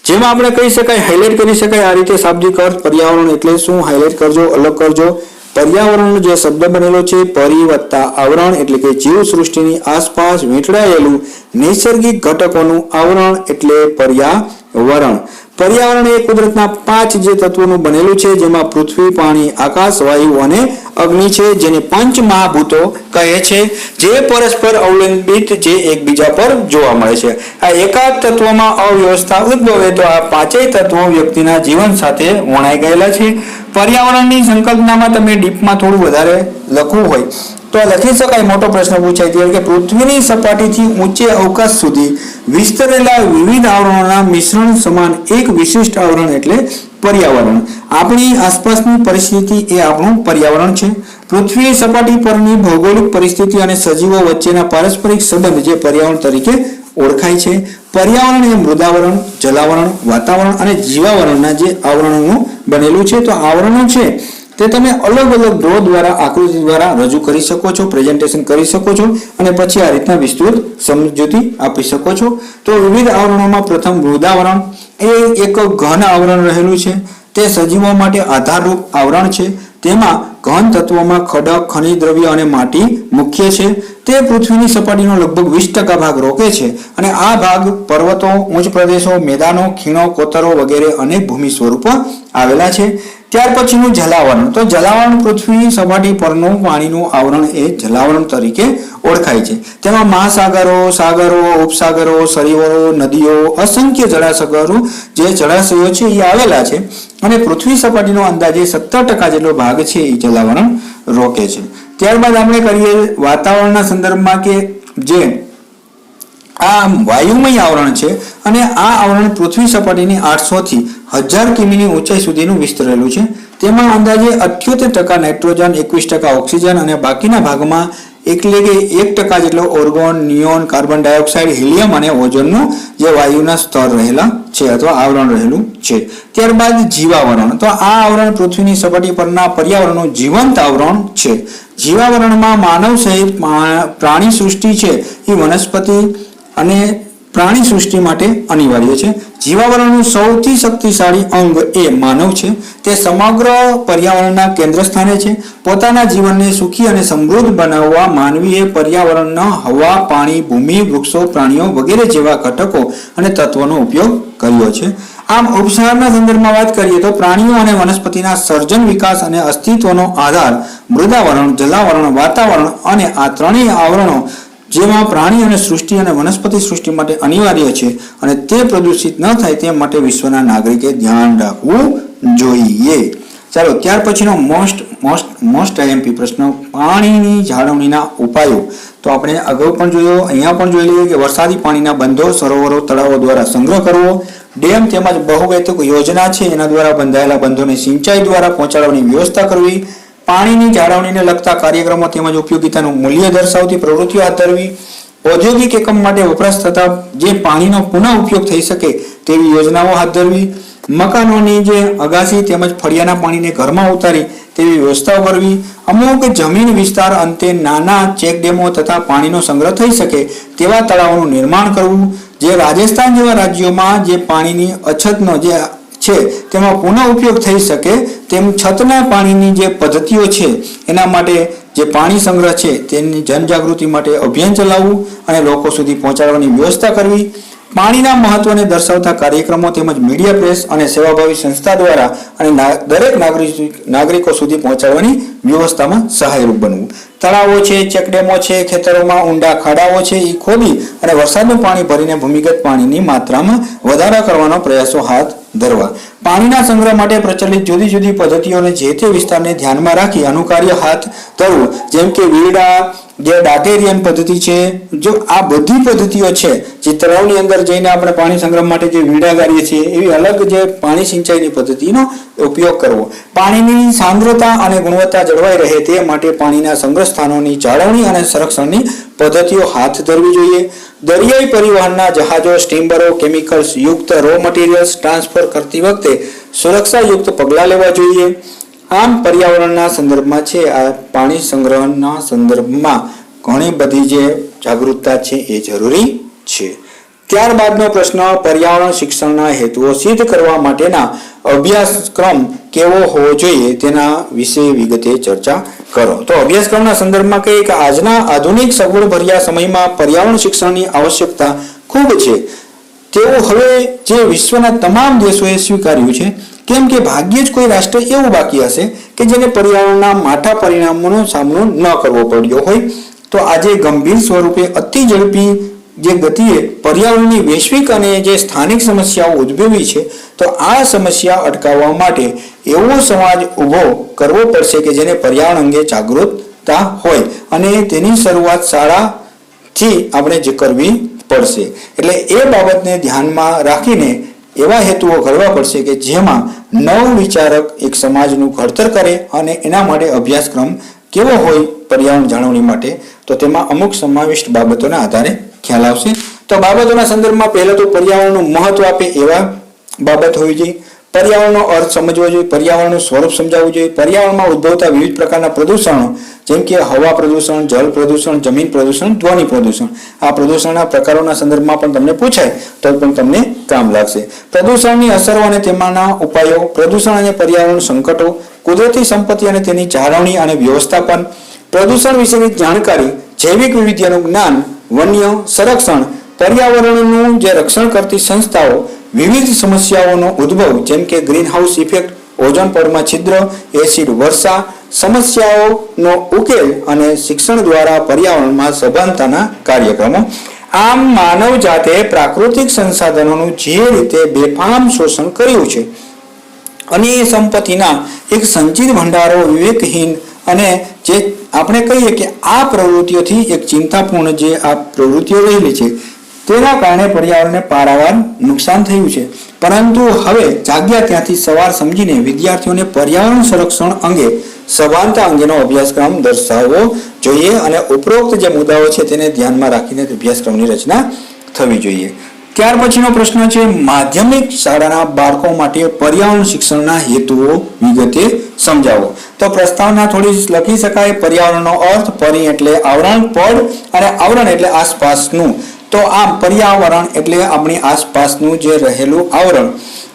S1: જેમાં આપણે કહી શકાય, હાઇલાઇટ કરી શકાય આ રીતે શાબ્દિક અર્થ પર્યાવરણ એટલે શું હાઇલાઇટ કરજો, અલગ કરજો. પર્યાવરણનો જે શબ્દ બનેલો છે પરી વત્તા આવરણ એટલે કે જીવ સૃષ્ટિની આસપાસ વીંટળાયેલું નૈસર્ગિક ઘટકોનું આવરણ એટલે પર્યાવરણ. પર્યાવરણ એ કુદરતના 5 જે તત્વોનું બનેલું છે, જેમાં પૃથ્વી, પાણી, આકાશ, વાયુ અને અગ્નિ છે, જેને પંચ મહાભૂતો કહે છે, જે પરસ્પર અવલંબિત જે એકબીજા પર જોવા મળે છે. આ એકાદ તત્વમાં અવ્યવસ્થા ઉદ્ભવે તો આ 5 તત્વો વ્યક્તિના જીવન સાથે વણાઈ ગયેલા છે. પર્યાવરણની સંકલ્પનામાં તમે ડીપમાં થોડું વધારે લખવું હોય તો લખી શકાય. મોટો પ્રશ્ન પૂછાય છે કે પૃથ્વીની સપાટીથી ઊંચે અવકાશ સુધી વિસ્તરેલા વિવિધ આવરણોના મિશ્રણ સમાન એક વિશિષ્ટ આવરણ એટલે પર્યાવરણ. આપણી આસપાસની પરિસ્થિતિ એ આપણું પર્યાવરણ છે. પૃથ્વી સપાટી પરની ભૌગોલિક પરિસ્થિતિ અને સજીવો વચ્ચેના પારસ્પરિક સંબંધ જે પર્યાવરણ તરીકે ઓળખાય છે. પર્યાવરણ એ મૃદાવરણ, જલાવરણ, વાતાવરણ અને જીવાવરણના જે આવરણોનું બનેલું છે. તો આવરણો છે તે તમે અલગ અલગ ડ્રો દ્વારા આકૃતિ દ્વારા રજૂ કરી શકો છો, પ્રેઝન્ટેશન કરી શકો છો અને પછી આ રીતના વિસ્તૃત સમજૂતી આપી શકો છો. તો વિવિધ આવરણોમાં પ્રથમ મૃદાવરણ એ એક ઘન આવરણ રહેલું છે. તે સજીવો માટે આધારરૂપ આવરણ છે. તેમાં ઘન તત્વોમાં ખડક, ખનિજ દ્રવ્ય અને માટી મુખ્ય છે. તે પૃથ્વીની સપાટીનો લગભગ 20% ભાગ રોકે છે અને આ ભાગ પર્વતો, ઉચ્ચ પ્રદેશો, મેદાનો, ખીણો, કોતરો વગેરે અનેક ભૂમિ સ્વરૂપો આવેલા છે. ત્યાર પછીનું જલાવરણ. તો જલાવરણ પૃથ્વી સપાટી પરનું પાણીનું આવરણ એ જલાવરણ તરીકે ઓળખાય છે. તેમાં મહાસાગરો, સાગરો, ઉપસાગરો, સરોવરો, નદીઓ, અસંખ્ય જળાશયો જે જળાશયો છે એ આવેલા છે અને પૃથ્વી સપાટીનો અંદાજે 17% જેટલો ભાગ છે એ જલાવરણ રોકે છે. ત્યારબાદ આપણે કરીએ વાતાવરણના સંદર્ભમાં કે જે આ વાયુમય આવરણ છે અને આ આવરણ પૃથ્વી સપાટીની 800 થી 1000 કિમીની ઊંચાઈ સુધીનું વિસ્તરેલું છે. તેમાં અંદાજે 78% નાઇટ્રોજન, 21% ઓક્સિજન અને બાકીના ભાગમાં એટલે કે 1% જેટલો argon, neon, carbon dioxide, helium અને ઓઝોનનું જે વાયુના સ્તર રહેલા છે અથવા આવરણ રહેલું છે. ત્યારબાદ જીવાવરણ. તો આ આવરણ પૃથ્વીની સપાટી પરના પર્યાવરણનું જીવંત આવરણ છે. જીવાવરણમાં માનવ સહિત પ્રાણી સૃષ્ટિ છે એ વનસ્પતિ અને પ્રાણી સૃષ્ટિ માટે અનિવાર્ય છે. જીવાવરણનું સૌથી શક્તિશાળી અંગ એ માનવ છે. તે સમગ્ર પર્યાવરણના કેન્દ્ર સ્થાને છે. પોતાના જીવનને સુખી અને સમૃદ્ધ બનાવવા માનવીએ પર્યાવરણના હવા, પાણી, ભૂમિ, વૃક્ષો, પ્રાણીઓ વગેરે જેવા ઘટકો અને તત્વોનો ઉપયોગ કર્યો છે. આમ ઉપસારના સંદર્ભમાં વાત કરીએ તો પ્રાણીઓ અને વનસ્પતિના સર્જન, વિકાસ અને અસ્તિત્વનો આધાર મૃદાવરણ, જલાવરણ, વાતાવરણ અને આ ત્રણેય આવરણો જેમાં પ્રાણી અને સૃષ્ટિ અને વનસ્પતિ સૃષ્ટિ માટે અનિવાર્ય છે અને તે પ્રદૂષિત ન થાય તે માટે વિશ્વના નાગરિકે ધ્યાન રાખવું જોઈએ. ચાલો ત્યાર પછીનો મોસ્ટ આઈએમપી પ્રશ્ન, પાણીની જાળવણીના ઉપાયો. તો આપણે અગાઉ પણ જોયો, અહીંયા પણ જોઈ લઈએ કે વરસાદી પાણીના બંધો, સરોવરો, તળાવો દ્વારા સંગ્રહ કરવો, ડેમ તેમજ બહુહેતુક યોજના છે એના દ્વારા બંધાયેલા બંધોને સિંચાઈ દ્વારા પહોંચાડવાની વ્યવસ્થા કરવી, પાણીની જાળવણીને લગતા કાર્યક્રમો તેમજ ઉપયોગિતાનું મૂલ્ય દર્શાવતી પ્રવૃત્તિઓ હાથ ધરવી, ઔદ્યોગિક એકમ માટે વપરાશ થતા જે પાણીનો પુનઃ ઉપયોગ થઈ શકે તેવી યોજનાઓ હાથ ધરવી, મકાનોની જે અગાસી તેમજ ફળિયાના પાણીને ઘરમાં ઉતારી તેવી વ્યવસ્થાઓ કરવી, અમુક જમીન વિસ્તાર અંતે નાના ચેક ડેમો તથા પાણીનો સંગ્રહ થઈ શકે તેવા તળાવોનું નિર્માણ કરવું, જે રાજસ્થાન જેવા રાજ્યોમાં જે પાણીની અછતનો જે છે તેમાં પુનઃ ઉપયોગ થઈ શકે તેમ છતના પાણીની જે પદ્ધતિઓ છે એના માટે જે પાણી સંગ્રહ છે તેની જનજાગૃતિ માટે અભિયાન ચલાવવું અને લોકો સુધી પહોંચાડવાની વ્યવસ્થા કરવી, પાણીના મહત્વને દર્શાવતા કાર્યક્રમો તેમજ મીડિયા, પ્રેસ અને સેવાભાવી સંસ્થા દ્વારા અને દરેક નાગરિકો સુધી પહોંચાડવાની વ્યવસ્થામાં સહાયરૂપ બનવું. તળાવો છે, ચેકડેમો છે, ખેતરોમાં ઊંડા ખાડાઓ છે એ ખોદી અને વરસાદનું પાણી ભરીને ભૂમિગત પાણીની માત્રામાં વધારા કરવાનો પ્રયાસો હાથ ધરવા. પાણીના સંગ્રહ માટે પ્રચલિત જુદી જુદી પદ્ધતિઓને જે તે વિસ્તારને ધ્યાનમાં રાખી અનુકાર્ય હાથ ધરવું, જેમ કે વીરડા, જે ડાટેરિયન પદ્ધતિ છે. જો આ બધી પદ્ધતિઓ છે જે તળાવની અંદર જઈને આપણે પાણી સંગ્રહ માટે જે વીરડા ગાળીએ છીએ એવી અલગ જે પાણી સિંચાઈની પદ્ધતિનો ઉપયોગ કરવો. પાણીની સાંદ્રતા અને ગુણવત્તા જળવાઈ રહે તે માટે પાણીના સંગ્રહ સ્થાનોની જાળવણી અને સંરક્ષણની પદ્ધતિઓ હાથ ધરવી જોઈએ. દરિયાઈ પરિવહનના જહાજો, સ્ટીમરો કેમિકલ્સ યુક્ત રો મટીરિયલ્સ ટ્રાન્સફર કરતી વખતે સુરક્ષાયુક્ત પગલાં લેવા જોઈએ. આમ પર્યાવરણના સંદર્ભમાં છે આ પાણી સંગ્રહના સંદર્ભમાં ઘણી બધી જે જાગૃતતા છે એ જરૂરી છે. ત્યારબાદનો પ્રશ્ન, પર્યાવરણ શિક્ષણના હેતુઓ સિદ્ધ કરવા માટેના અભ્યાસક્રમ કેવો હોવો જોઈએ તેના વિશે વિગતે ચર્ચા કરો. તો અભ્યાસક્રમના સંદર્ભમાં કહીએ કે આજના આધુનિક સગવડભર્યા સમયમાં પર્યાવરણ શિક્ષણની આવશ્યકતા ખૂબ છે તેવું હવે જે વિશ્વના તમામ દેશોએ સ્વીકાર્યું છે. કેમ કે ભાગ્યે જ કોઈ રાષ્ટ્ર એવું બાકી હશે કે જેને પર્યાવરણના માઠા પરિણામોનો સામનો ન કરવો પડ્યો હોય. તો આજે ગંભીર સ્વરૂપે અતિ ઝડપી જે ગતિએ પર્યાવરણની વૈશ્વિક અને જે સ્થાનિક સમસ્યાઓ ઉદ્ભવી છે તો આ સમસ્યા અટકાવવા માટે એવો સમાજ ઊભો કરવો પડશે કે જેને પર્યાવરણ અંગે જાગૃતતા હોય અને તેની શરૂઆત શાળાથી આપણે જ કરવી પડશે. એટલે એ બાબતને ધ્યાનમાં રાખીને એવા હેતુઓ ઘડવા પડશે કે જેમાં નવ વિચારક એક સમાજનું ઘડતર કરે અને એના માટે અભ્યાસક્રમ કેવો હોય પર્યાવરણ જાળવણી માટે તો તેમાં અમુક સમાવિષ્ટ બાબતોના આધારે ખ્યાલ આવશે. તો બાબતોના સંદર્ભમાં પહેલા તો પર્યાવરણનું મહત્વ આપે એવા બાબત હોવી જોઈએ. પર્યાવરણનો અર્થ સમજવો જોઈએ, પર્યાવરણનું સ્વરૂપ સમજાવવું જોઈએ, પર્યાવરણમાં ઉદ્ભવતા વિવિધ પ્રકારના પ્રદૂષણો જેમ કે હવા પ્રદૂષણ, જળ પ્રદૂષણ, જમીન પ્રદૂષણ, ધ્વનિ પ્રદૂષણ, આ પ્રદૂષણના પ્રકારોના સંદર્ભમાં પણ તમને પૂછાય તો પણ તમને કામ લાગશે. પ્રદૂષણની અસરો અને તેમાંના ઉપાયો, પ્રદૂષણ અને પર્યાવરણ સંકટો, કુદરતી સંપત્તિ અને તેની જાળવણી અને વ્યવસ્થાપન, પ્રદૂષણ વિશેની જાણકારી, જૈવિક વિવિધતાનું જ્ઞાન, વન્ય સંરક્ષણ, પર્યાવરણનું જે રક્ષણ કરતી સંસ્થાઓ, વિવિધ સમસ્યાઓનો ઉદ્ભવ જેમ કે ગ્રીનહાઉસ ઇફેક્ટ, ઓઝોન પરમાં છિદ્ર, એસિડ વર્ષા, સમસ્યાઓનો ઉકેલ અને શિક્ષણ દ્વારા પર્યાવરણમાં સભાનતાના કાર્યક્રમો. આમ માનવ જાતે પ્રાકૃતિક સંસાધનોનું જે રીતે બેફામ શોષણ કર્યું છે અને એ સંપત્તિના એક સંચિત ભંડારો વિવેકહીન અને જે આપણે કહીએ કે આ પ્રવૃત્તિઓથી એક ચિંતાપૂર્ણ જે આ પ્રવૃત્તિઓ રહેલી છે તેના કારણે પર્યાવરણને પારાવાર નુકસાન થયું છે. પરંતુ હવે જાગ્યા ત્યાંથી સવાર સમજીને વિદ્યાર્થીઓને પર્યાવરણ સંરક્ષણ અંગે સભાનતા અંગેનો અભ્યાસક્રમ દર્શાવવો જોઈએ અને ઉપરોક્ત જે મુદ્દાઓ છે તેને ધ્યાનમાં રાખીને અભ્યાસક્રમની રચના થવી જોઈએ. ત્યાર પછીનો પ્રશ્ન છે માધ્યમિક શાળાના બાળકો માટે પર્યાવરણ શિક્ષણના હેતુઓ વિગતે સમજાવો. તો પ્રસ્તાવના થોડી લખી શકાય. પર્યાવરણનો અર્થ, પરી એટલે આવરણ, પડ અને આવરણ એટલે આસપાસનું. તો આમ પર્યાવરણ એટલે આપણી આસપાસનું જે રહેલું આવરણ,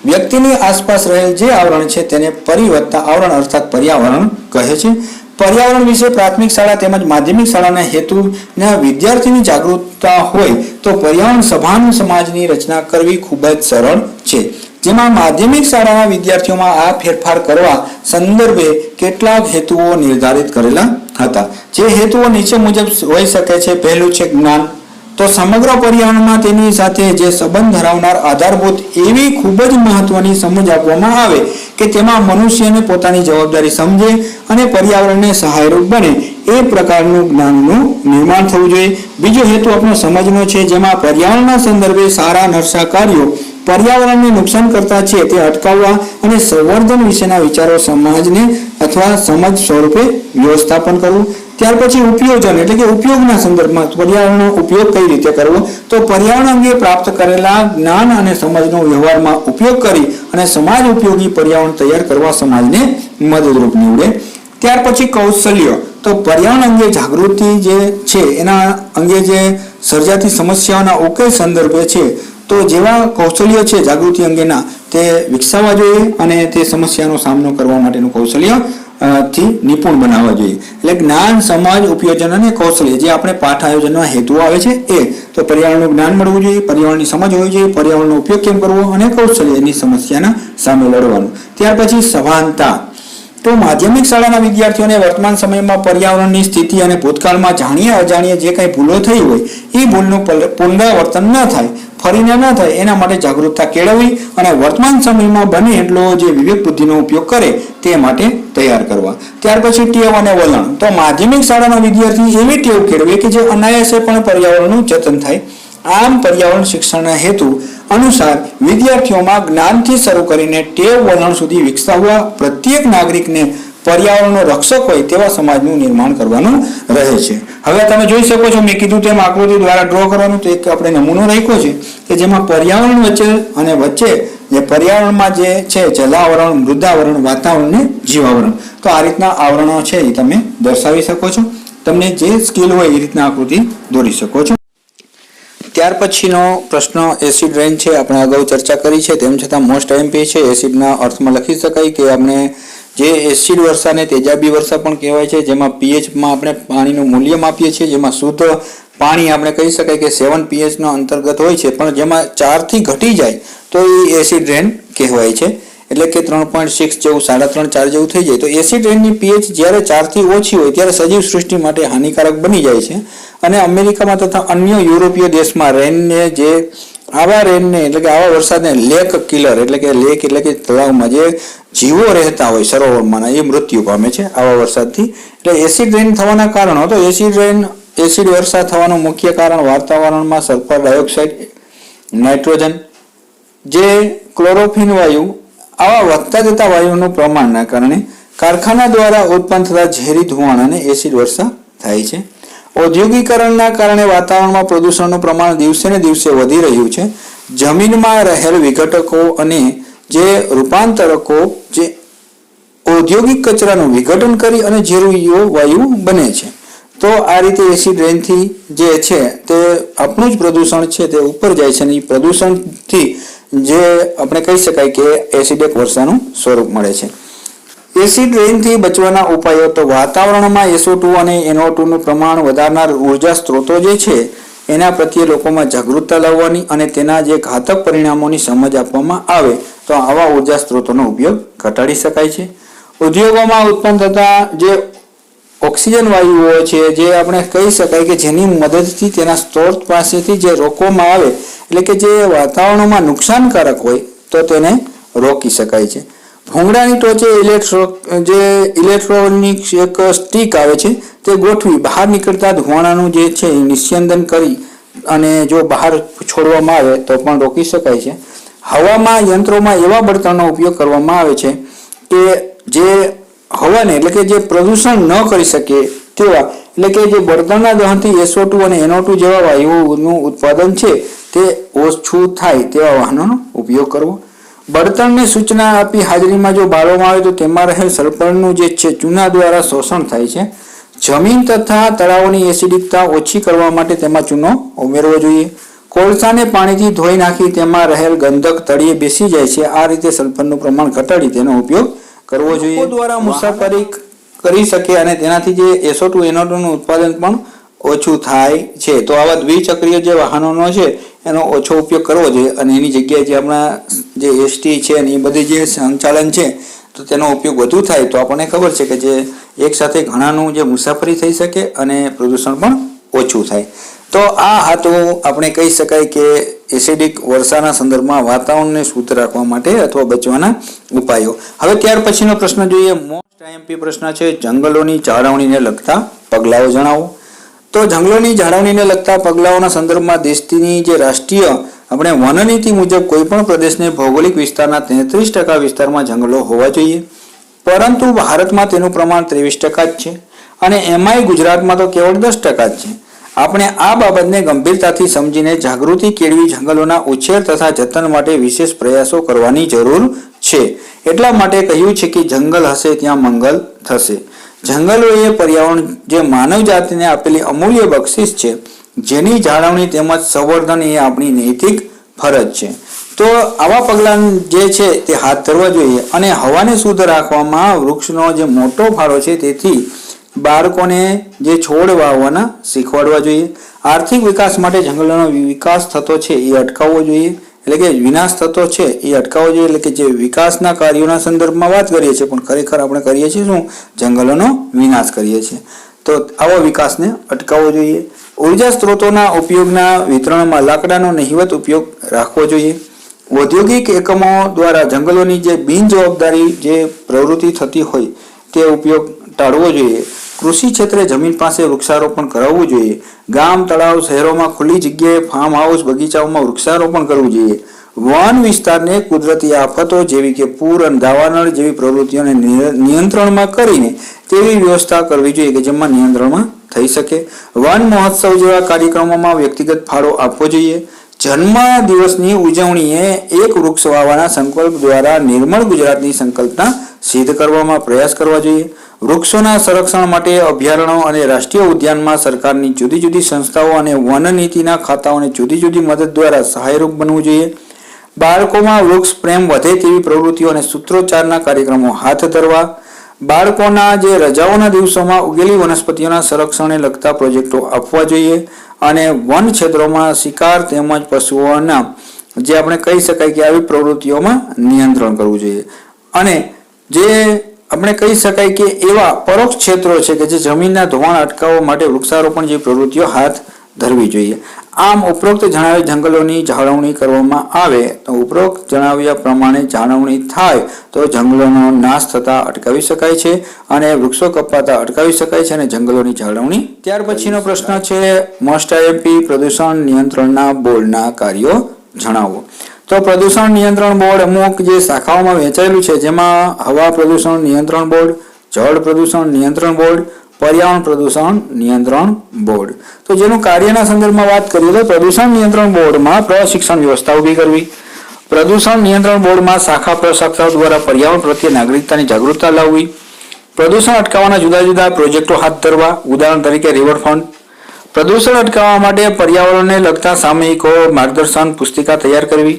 S1: વ્યક્તિની આસપાસ રહેલ જે આવરણ છે તેને પરિવર્તા આવરણ અર્થાત પર્યાવરણ કહે છે. પર્યાવરણ વિશે પ્રાથમિક શાળા તેમજ માધ્યમિક શાળાના હેતુના વિદ્યાર્થીની જાગૃતતા હોય તો પર્યાવરણ સભાન સમાજની રચના કરવી ખૂબ જ સરળ છે. જેમાં માધ્યમિક શાળાના વિદ્યાર્થીઓમાં આ ફેરફાર કરવા સંદર્ભે કેટલાક હેતુઓ નિર્ધારિત કરેલા હતા. જે હેતુઓ નીચે મુજબ હોઈ શકે છે. પહેલું છે જ્ઞાન. તો સમગ્ર પર્યાવરણમાં તેની સાથે જે સંબંધ ધરાવનાર આધારભૂત એવી ખૂબ જ મહત્વની સમજ આપવામાં આવે કે તેમાં મનુષ્યને પોતાની જવાબદારી સમજે અને પર્યાવરણને સહાયરૂપ બને એ પ્રકારનું જ્ઞાનનું નિર્માણ થવું જોઈએ. બીજો હેતુ આપણો સમજનો છે જેમાં પર્યાવરણના સંદર્ભે સારા નરસા કાર્યો પર્યાવરણને નુકસાન કરતા છે તે અટકાવવા અને સંવર્ધન વિશેના વિચારો સમાજને અથવા સમજ સ્વરૂપે વ્યવસ્થાપન કરવું. ત્યાર પછી ઉપયોજન એટલે કે ઉપયોગના સંદર્ભમાં પર્યાવરણનો ઉપયોગ કઈ રીતે કરવો. તો પર્યાવરણ અંગે પ્રાપ્ત કરેલા જ્ઞાન અને સમજનો વ્યવહારમાં ઉપયોગ કરી અને સમાજ ઉપયોગી પર્યાવરણ તૈયાર કરવા સમાજને મદદરૂપ નીવડે. ત્યાર પછી કૌશલ્ય. તો પર્યાવરણ અંગે જાગૃતિ જે છે એના અંગે જે સર્જાતી સમસ્યાઓના ઉકેલ સંદર્ભે છે તો જેવા કૌશલ્ય છે જાગૃતિ અંગેના તે વિકસાવવા જોઈએ અને તે સમસ્યાનો સામનો કરવા માટેનું કૌશલ્ય થી નિપુણ બનાવવા જોઈએ. એટલે જ્ઞાન, સમાજ, ઉપયોજન અને કૌશલ્ય જે આપણે પાઠ આયોજનના હેતુઓ આવે છે એ તો પર્યાવરણનું જ્ઞાન મળવું જોઈએ, પર્યાવરણની સમજ હોવી જોઈએ, પર્યાવરણનો ઉપયોગ કેમ કરવો અને કૌશલ્યની સમસ્યાના સામે લડવાનું. ત્યાર પછી સભાનતા. તો માધ્યમિક શાળાના વિદ્યાર્થીઓને વર્તમાન સમયમાં પર્યાવરણની સ્થિતિ અને ભૂતકાળમાં જાણીએ અજાણીએ જે કંઈ ભૂલો થઈ હોય એ ભૂલનું પુનરાવર્તન ન થાય, ફરીને ન થાય એના માટે જાગૃતતા કેળવવી અને વર્તમાન સમયમાં બને એટલો જે વિવેક બુદ્ધિનો ઉપયોગ કરે તે માટે તૈયાર કરવા. ત્યાર પછી ટેવ અને વલણ. તો માધ્યમિક શાળાના વિદ્યાર્થી એવી ટેવ કેળવે કે જે અનાયાસે પણ પર્યાવરણનું જતન થાય. આમ પર્યાવરણ શિક્ષણના હેતુ અનુસાર વિદ્યાર્થીઓમાં જ્ઞાનથી શરૂ કરીને ટેવ વલણ સુધી વિકસાવવા પ્રત્યેક નાગરિકને પર્યાવરણનો રક્ષક હોય તેવા સમાજનું નિર્માણ કરવાનું રહે છે. હવે તમે જોઈ શકો છો મેં કીધું તેમ આકૃતિ દ્વારા ડ્રો કરવાનું. તો એક આપણે નમૂનો રાખ્યો છે કે જેમાં પર્યાવરણ વચ્ચે જે પર્યાવરણમાં જે છે જલાવરણ, મૃદાવરણ, વાતાવરણ ને જીવાવરણ. તો આ રીતના આવરણો છે એ તમે દર્શાવી શકો છો. તમને જે સ્કિલ હોય એ રીતના આકૃતિ દોરી શકો છો. ત્યાર પછીનો પ્રશ્ન એસિડ રેન છે. આપણે અગાઉ ચર્ચા કરી છે તેમ છતાં મોસ્ટ આઈએમપી છે. એસિડના અર્થમાં લખી શકાય કે આપણે જે એસિડ વર્ષાને તેજાબી વર્ષા પણ કહેવાય છે, જેમાં પીએચમાં આપણે પાણીનું મૂલ્ય માપીએ છીએ, જેમાં શુદ્ધ પાણી આપણે કહી શકાય કે 7 pHનો અંતર્ગત હોય છે, પણ જેમાં 4 થી ઘટી જાય તો એ એસિડ રેન કહેવાય છે. એટલે કે 3.6 જેવું 3.5 4 જેવું થઈ જાય તો એસિડ રેનની પીએચ જ્યારે 4 થી ઓછી હોય ત્યારે સજીવ સૃષ્ટિ માટે હાનિકારક બની જાય છે. અને અમેરિકામાં તથા અન્ય યુરોપીય દેશમાં રેનને જે આવા રેનને એટલે કે આવા વરસાદને લેક કિલર એટલે કે તળાવમાં જે જીવો રહેતા હોય સરોવરમાં એ મૃત્યુ પામે છે આવા વરસાદથી. એટલે એસિડ રેન થવાના કારણો તો એસિડ વર્ષા થવાનું મુખ્ય કારણ વાતાવરણમાં સલ્ફર ડાયોક્સાઇડ, નાઇટ્રોજન, જે ક્લોરોફિન વાયુ આવા વધતા જતા વાયુઓનું પ્રમાણના કારણે કારખાના દ્વારા ઉત્પન્ન થતા ઝેરી ધુમાડા અને એસિડ વર્ષા થાય છે. ઔદ્યોગિકરણના કારણે વાતાવરણમાં પ્રદૂષણનું પ્રમાણ દિવસે ને દિવસે વધી રહ્યું છે. જમીનમાં રહેલ વિઘટકો અને જે રૂપાંતરકો જે ઔદ્યોગિક કચરાનું વિઘટન કરી અને ઝેરીયો વાયુ બને છે. તો આ રીતે એસિડ રેનથી જે છે તે આપણું જ પ્રદૂષણ છે તે ઉપર જાય છે અને એ પ્રદૂષણથી જે આપણે કહી શકાય કે એસિડિક વર્ષાનું સ્વરૂપ મળે છે. એસિડ રેનથી બચવાના ઉપાયો તો વાતાવરણમાં SO2 અને NO2 નું પ્રમાણ વધારનાર ઉર્જા સ્ત્રોતો જે છે એના પ્રત્યે લોકોમાં જાગૃતતા લાવવાની અને તેના જે ઘાતક પરિણામોની સમજ આપવામાં આવે તો આવા ઉર્જા સ્ત્રોતોનો ઉપયોગ ઘટાડી શકાય છે. ઉદ્યોગોમાં ઉત્પન્ન થતા જે ઓક્સિજન વાયુઓ છે જે આપણે કહી શકાય કે જેની મદદથી તેના સ્ત્રોત પાસેથી જે રોકવામાં આવે એટલે કે જે વાતાવરણમાં નુકસાનકારક હોય તો તેને રોકી શકાય છે. ભૂંગળાની ટોચે ઇલેક્ટ્રોનિક એક સ્ટીક આવે છે તે ગોઠવી બહાર નીકળતા ધુમાડાનું જે છે નિસ્યંદન કરી અને જો બહાર છોડવામાં આવે તો પણ રોકી શકાય છે. હવામાં યંત્રોમાં એવા બળતણનો ઉપયોગ કરવામાં આવે છે કે જે હવાને એટલે કે જે પ્રદૂષણ ન કરી શકે તેવા એટલે કે જે બળતણના દહનથી SO2 અને NO2 જેવા વાયુઓનું ઉત્પાદન છે તે ઓછું થાય તેવા વાહનોનો ઉપયોગ કરવો. બળતણને સૂચના આપી હાજરીમાં જો બાળવામાં આવે તો તેમાં રહેલ સલ્ફરનું જે છે ચૂના દ્વારા શોષણ થાય છે. જમીન તથા તળાવોની એસિડિકતા ઓછી કરવા માટે તેમાં ચૂનો ઉમેરવો જોઈએ. કોલસાને પાણીથી ધોઈ નાખી તેમાં રહેલ ગંધક તળિયે બેસી જાય છે. આ રીતે સલ્ફરનું પ્રમાણ ઘટાડી તેનો ઉપયોગ કરવો જોઈએ. દ્વારા મુસાફરી કરી શકે અને તેનાથી જે SO2 NO2 નું ઉત્પાદન પણ ઓછું થાય છે. તો આવા દ્વિચક્રીય જે વાહનોનો છે એનો ઓછો ઉપયોગ કરવો જોઈએ અને એની જગ્યાએ જે આપણા જે ST છે અને એ બધી જે સંચાલન છે તો તેનો ઉપયોગ વધુ થાય તો આપણને ખબર છે કે જે એક સાથે ઘણાનું જે મુસાફરી થઈ શકે અને પ્રદૂષણ પણ ઓછું થાય. તો આ હતું આપણે કહી શકાય કે એસિડિક વર્ષાના સંદર્ભમાં વાતાવરણને શુદ્ધ રાખવા માટે અથવા બચવાના ઉપાયો. હવે ત્યાર પછીનો પ્રશ્ન જોઈએ. મોસ્ટ IMP પ્રશ્ન છે જંગલોની જાળવણીને લગતા પગલાઓ જણાવો. તો જંગલોની જાળવણીને લગતા પગલાઓના સંદર્ભમાં દેશની જે રાષ્ટ્રીય આપણે વનનીતિ મુજબ કોઈપણ પ્રદેશને ભૌગોલિક વિસ્તારના 33% વિસ્તારમાં જંગલો હોવા જોઈએ, પરંતુ ભારતમાં તેનું પ્રમાણ 23% જ છે અને એમાંય ગુજરાતમાં તો કેવળ 10% જ છે. આપણે આ બાબતને ગંભીરતાથી સમજીને જાગૃતિ કેળવી જંગલોના ઉછેર તથા જતન માટે વિશેષ પ્રયાસો કરવાની જરૂર છે. એટલા માટે કહ્યું છે કે જંગલ હશે ત્યાં મંગલ થશે. જંગલો એ પર્યાવરણ જે માનવ જાતિને આપેલી અમૂલ્ય બક્ષિસ છે જેની જાળવણી તેમજ સંવર્ધન એ આપણી નૈતિક ફરજ છે. તો આવા પગલાં જે છે તે હાથ ધરવા જોઈએ અને હવાને શુદ્ધ રાખવામાં વૃક્ષનો જે મોટો ફાળો છે તેથી બાળકોને જે છોડ વાવવાના શીખવાડવા જોઈએ. આર્થિક વિકાસ માટે જંગલોનો વિકાસ થતો છે એ અટકાવવો જોઈએ એટલે કે વિનાશ થતો છે એ અટકાવવો જોઈએ. એટલે કે જે વિકાસના કાર્યોના સંદર્ભમાં વાત કરીએ છીએ પણ ખરેખર આપણે કરીએ છીએ શું જંગલોનો વિનાશ કરીએ છીએ. તો આવા વિકાસને અટકાવવો જોઈએ. ઉર્જા સ્ત્રોતોના ઉપયોગના વિતરણમાં લાકડાનો નહિવત ઉપયોગ રાખવો જોઈએ. ઔદ્યોગિક એકમો દ્વારા જંગલોની જે બિનજવાબદારી જે પ્રવૃત્તિ થતી હોય તે ઉપયોગ ટાળવો જોઈએ. કૃષિ ક્ષેત્રે જમીન પાસે વૃક્ષારોપણ કરાવવું જોઈએ. ગામ તળાવ શહેરોમાં ખુલ્લી જગ્યાએ ફાર્મ હાઉસ બગીચાઓમાં વૃક્ષારોપણ કરવું જોઈએ. વન વિસ્તારને કુદરતી આફતો જેવી કે પૂર અને દાવાનળ જેવી પ્રવૃત્તિઓને નિયંત્રણમાં કરીને તેવી વ્યવસ્થા કરવી જોઈએ કે જેમાં નિયંત્રણમાં થઈ શકે. વન મહોત્સવ જેવા કાર્યક્રમોમાં વ્યક્તિગત ફાળો આપવો જોઈએ. જન્મ દિવસની ઉજવણીએ એક વૃક્ષ વાવવાના સંકલ્પ દ્વારા નિર્મળ ગુજરાતની સંકલ્પના સિદ્ધ કરવામાં પ્રયાસ કરવા જોઈએ. વૃક્ષોના સંરક્ષણ માટે અભયારણ્યો અને રાષ્ટ્રીય ઉદ્યાનમાં સરકારની જુદી જુદી સંસ્થાઓ અને વન નીતિના ખાતાઓને જુદી જુદી મદદ દ્વારા સહાયરૂપ બનવું જોઈએ. બાળકોમાં વૃક્ષ પ્રેમ વધે તેવી પ્રવૃત્તિઓ અને સૂત્રોચ્ચારના કાર્યક્રમો હાથ ધરવા. બાળકોના જે રજાઓના દિવસોમાં ઉગેલી વનસ્પતિઓના સંરક્ષણને લગતા પ્રોજેક્ટો આપવા જોઈએ અને વન ક્ષેત્રોમાં શિકાર તેમજ પશુઓના જે આપણે કહી શકાય કે આવી પ્રવૃત્તિઓમાં નિયંત્રણ કરવું જોઈએ. અને જે આપણે કહી શકાય કે એવા પરોક્ષ ક્ષેત્રો છે કે જે જમીનના ધોવાણ અટકાવવા માટે વૃક્ષારોપણ જેવી પ્રવૃત્તિઓ હાથ ધરવી જોઈએ. આમ ઉપરોક્ત જણાવ્યા જંગલોની જાળવણી કરવામાં આવે તો ઉપરોક્ત જણાવ્યા પ્રમાણે જાળવણી થાય તો જંગલોનો નાશ થતા અટકાવી શકાય છે અને વૃક્ષો કપાતા અટકાવી શકાય છે અને જંગલોની જાળવણી. ત્યાર પછીનો પ્રશ્ન છે મોસ્ટ IMP પ્રદૂષણ નિયંત્રણના બોર્ડના કાર્યો જણાવો. તો પ્રદૂષણ નિયંત્રણ બોર્ડ અમુક જે શાખાઓમાં વહેંચાયેલું છે જેમાં હવા પ્રદૂષણ નિયંત્રણ બોર્ડ, જળ પ્રદૂષણ નિયંત્રણ બોર્ડ, પર્યાવરણ પ્રદૂષણ નિયંત્રણ બોર્ડ. તો જેનું કાર્યના સંદર્ભમાં વાત કરીએ તો પ્રદૂષણ નિયંત્રણ બોર્ડમાં પ્રશિક્ષણ વ્યવસ્થા ઊભી કરવી, પ્રદૂષણ નિયંત્રણ બોર્ડમાં શાખા પ્રશાખાઓ દ્વારા પર્યાવરણ પ્રત્યે નાગરિકતાની જાગૃતતા લાવવી, પ્રદૂષણ અટકાવવાના જુદા જુદા પ્રોજેક્ટો હાથ ધરવા, ઉદાહરણ તરીકે રિવરફ્રન્ટ, પ્રદૂષણ અટકાવવા માટે પર્યાવરણને લગતા સામયિકો, માર્ગદર્શન પુસ્તિકા તૈયાર કરવી,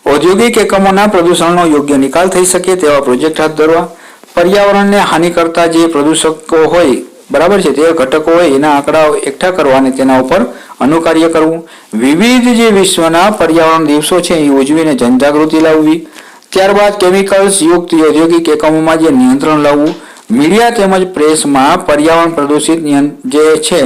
S1: ઔદ્યોગિક એકમોના પ્રદૂષણનો યોગ્ય નિકાલ થઈ શકે તેવા પ્રોજેક્ટ હાથ ધરવા, પર્યાવરણને હાનિ કરતા જે પ્રદૂષકો હોય, બરાબર છે, તે ઘટકો હોય એના આંકડાઓ એકઠા કરવા અને તેના ઉપર અનુકાર્ય કરવું, વિવિધ જે વિશ્વના પર્યાવરણ દિવસો છે એ ઉજવીને જનજાગૃતિ લાવવી, ત્યારબાદ કેમિકલ્સ યુક્ત ઔદ્યોગિક એકમોમાં જે નિયંત્રણ લાવવું, મીડિયા તેમજ પ્રેસમાં પર્યાવરણ પ્રદૂષિત જે છે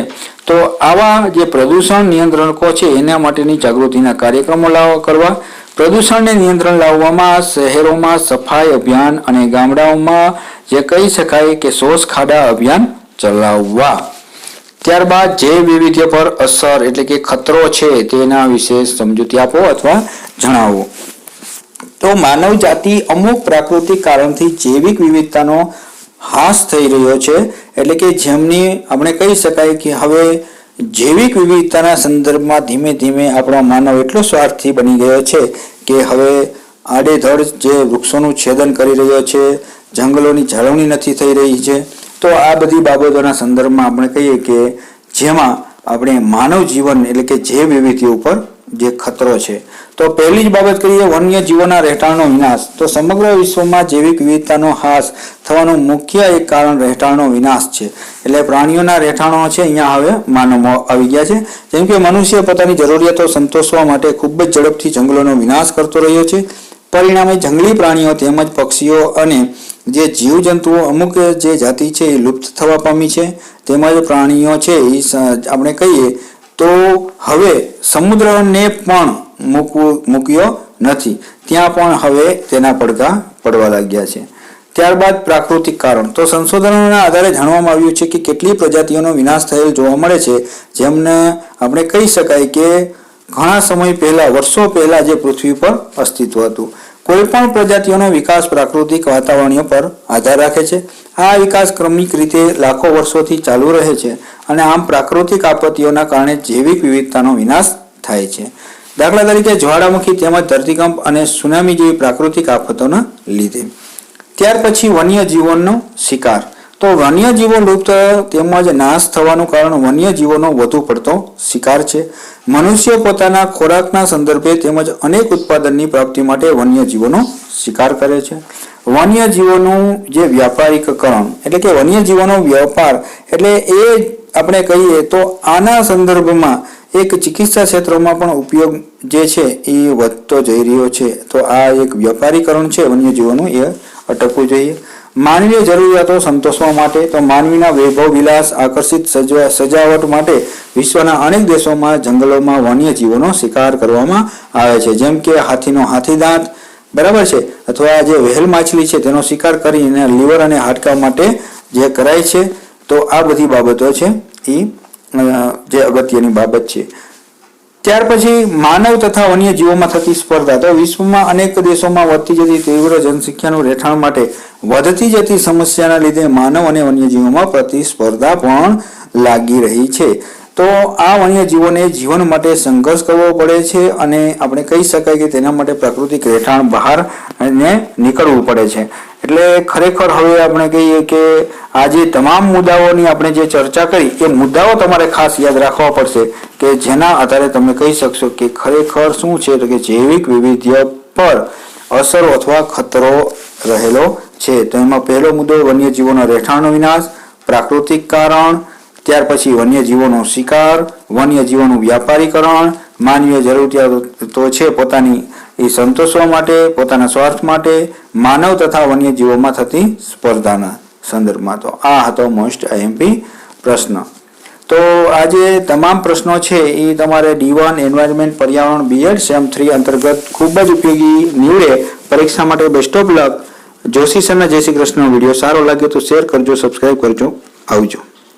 S1: તો આવા જે પ્રદૂષણ નિયંત્રકો છે એના માટેની જાગૃતિના કાર્યક્રમો કરવા, પ્રદૂષણને નિયંત્રણ લાવવામાં શહેરોમાં સફાઈ અભિયાન અને ગામડાઓમાં જે કહી શકાય કે શોષ ખાડા અભિયાન ચલાવવા. ત્યારબાદ જૈવ વિવિધ્ય પર અસર એટલે કે ખતરો છે તેના વિશે સમજૂતી આપો અથવા જણાવો. તો માનવ જાતિ અમુક પ્રાકૃતિક કારણથી જૈવિક વિવિધતાનો હાસ થઈ રહ્યો છે, એટલે કે જેમની આપણે કહી શકાય કે હવે જૈવિક વિવિધતાના સંદર્ભમાં ધીમે ધીમે આપણો માનવ એટલો સ્વાર્થી બની ગયો છે કે હવે આડેધડ જે વૃક્ષોનું છેદન કરી રહ્યો છે, જંગલોની જાળવણી નથી થઈ રહી છે. તો આ બધી બાબતોના સંદર્ભમાં આપણે કહીએ કે જેમાં આપણે માનવ જીવન એટલે કે જૈવ વિવિધતા ઉપર જે ખતરો છે. તો પહેલી જ બાબત કરીએ વન્ય જીવોના રહેઠાણનો વિનાશ. તો સમગ્ર વિશ્વમાં જૈવિક વિવિધતાનો હાસ થવાનું મુખ્ય એક કારણ રહેઠાણનો વિનાશ છે. એટલે પ્રાણીઓના રહેઠાણો છે અહીંયા હવે માનવ આવી ગયા છે. જેમ કે મનુષ્ય પોતાની જરૂરિયાતો સંતોષવા માટે ખૂબ જ ઝડપથી જંગલોનો વિનાશ કરતો રહ્યો છે. પરિણામે જંગલી પ્રાણીઓ તેમજ પક્ષીઓ અને જે જીવજંતુઓ અમુક જે જાતિ છે એ લુપ્ત થવા પામી છે. તેમજ પ્રાણીઓ છે એ આપણે કહીએ તો હવે સમુદ્રને પણ મૂક્યો નથી, ત્યાં પણ હવે તેના પડઘા પડવા લાગ્યા છે. ત્યારબાદ પ્રાકૃતિક કારણ. તો સંશોધનોના આધારે જાણવામાં આવ્યું છે કે કેટલી પ્રજાતિઓનો વિનાશ થયેલ જોવા મળે છે, જેમને આપણે કહી શકાય કે ઘણા સમય પહેલા, વર્ષો પહેલા જે પૃથ્વી પર અસ્તિત્વ હતું. કોઈ પણ પ્રજાતિઓનો વિકાસ પ્રાકૃતિક વાતાવરણીય પર આધાર રાખે છે. આ વિકાસ ક્રમિક રીતે લાખો વર્ષોથી ચાલુ રહે છે અને આમ પ્રાકૃતિક આપત્તિઓના કારણે જૈવિક વિવિધતાનો વિનાશ થાય છે. દાખલા તરીકે જ્વાળામુખી તેમજ ધરતીકંપ અને સુનામી જેવી પ્રાકૃતિક આફતોના લીધે. ત્યાર પછી વન્યજીવોનો શિકાર. તો વન્યજીવો લુપ્ત તેમજ નાશ થવાનું કારણ વન્યજીવોનો વધુ પડતો શિકાર છે. મનુષ્ય પોતાના ખોરાકના સંદર્ભે તેમજ અનેક ઉત્પાદનની પ્રાપ્તિ માટે વન્યજીવોનો શિકાર કરે છે. વન્યજીવોનું જે વ્યાપારીકરણ એટલે કે વન્યજીવોનો વ્યાપાર એટલે એ આપણે કહીએ તો આના સંદર્ભમાં એક ચિકિત્સા ક્ષેત્રમાં પણ ઉપયોગ જે છે એ વધતો જઈ રહ્યો છે. તો આ એક વ્યાપારીકરણ છે વન્યજીવોનું, એ અટકવું જોઈએ. માનવીય જરૂરિયાતો સંતોષવા માટે. તો માનવીના વૈભવ વિલાસ આકર્ષિત સજાવટ માટે વિશ્વના અનેક દેશોમાં જંગલોમાં વન્યજીવોનો શિકાર કરવામાં આવે છે. જેમ કે હાથીનો હાથીદાંત, બરાબર છે, અથવા જે વ્હેલ માછલી છે તેનો શિકાર કરીને લીવર અને હાડકા માટે જે કરાય છે. તો આ બધી બાબતો છે એ જે અગત્યની બાબત છે. ત્યાર પછી માનવ તથા વન્યજીવોમાં થતી સ્પર્ધા. તો વિશ્વમાં અનેક દેશોમાં વધતી જતી તીવ્ર જનસંખ્યાનું રહેઠાણ માટે વધતી જતી સમસ્યાના લીધે માનવ અને વન્યજીવોમાં પ્રતિસ્પર્ધા પણ લાગી રહી છે. તો આ વન્યજીવોને જીવન માટે સંઘર્ષ કરવો પડે છે અને આપણે કહી શકાય કે તેના માટે પ્રાકૃતિક રહેઠાણ બહાર નીકળવું પડે છે. એટલે ખરેખર હવે આપણે કહીએ કે આ જે તમામ મુદ્દાઓની આપણે જે ચર્ચા કરી એ મુદ્દાઓ તમારે ખાસ યાદ રાખવા પડશે કે જેના આધારે તમે કહી શકશો કે ખરેખર શું છે, તો કે જૈવિક વિવિધ્ય પર અસરો અથવા ખતરો રહેલો છે. તો એમાં પહેલો મુદ્દો વન્યજીવોનો રહેઠાણનો વિનાશ, પ્રાકૃતિક કારણ, ત્યાર પછી વન્યજીવોનો શિકાર, વન્યજીવોનું વ્યાપારીકરણ, માનવીય જરૂરિયાતો છે પોતાની એ સંતોષવા માટે, પોતાના સ્વાર્થ માટે, માનવ તથા વન્યજીવોમાં થતી સ્પર્ધાના સંદર્ભમાં. તો આ હતો મોસ્ટ આઈએમપી પ્રશ્ન. તો આ જે તમામ પ્રશ્નો છે એ તમારે D1 એન્વાયરમેન્ટ પર્યાવરણ B.Ed સેમ 3 અંતર્ગત ખૂબ જ ઉપયોગી નીવડે. પરીક્ષા માટે બેસ્ટ ઓફ લક. જોશી સરના જય શ્રી કૃષ્ણ. વિડીયો સારો લાગે તો શેર કરજો, સબસ્ક્રાઇબ કરજો. આવજો.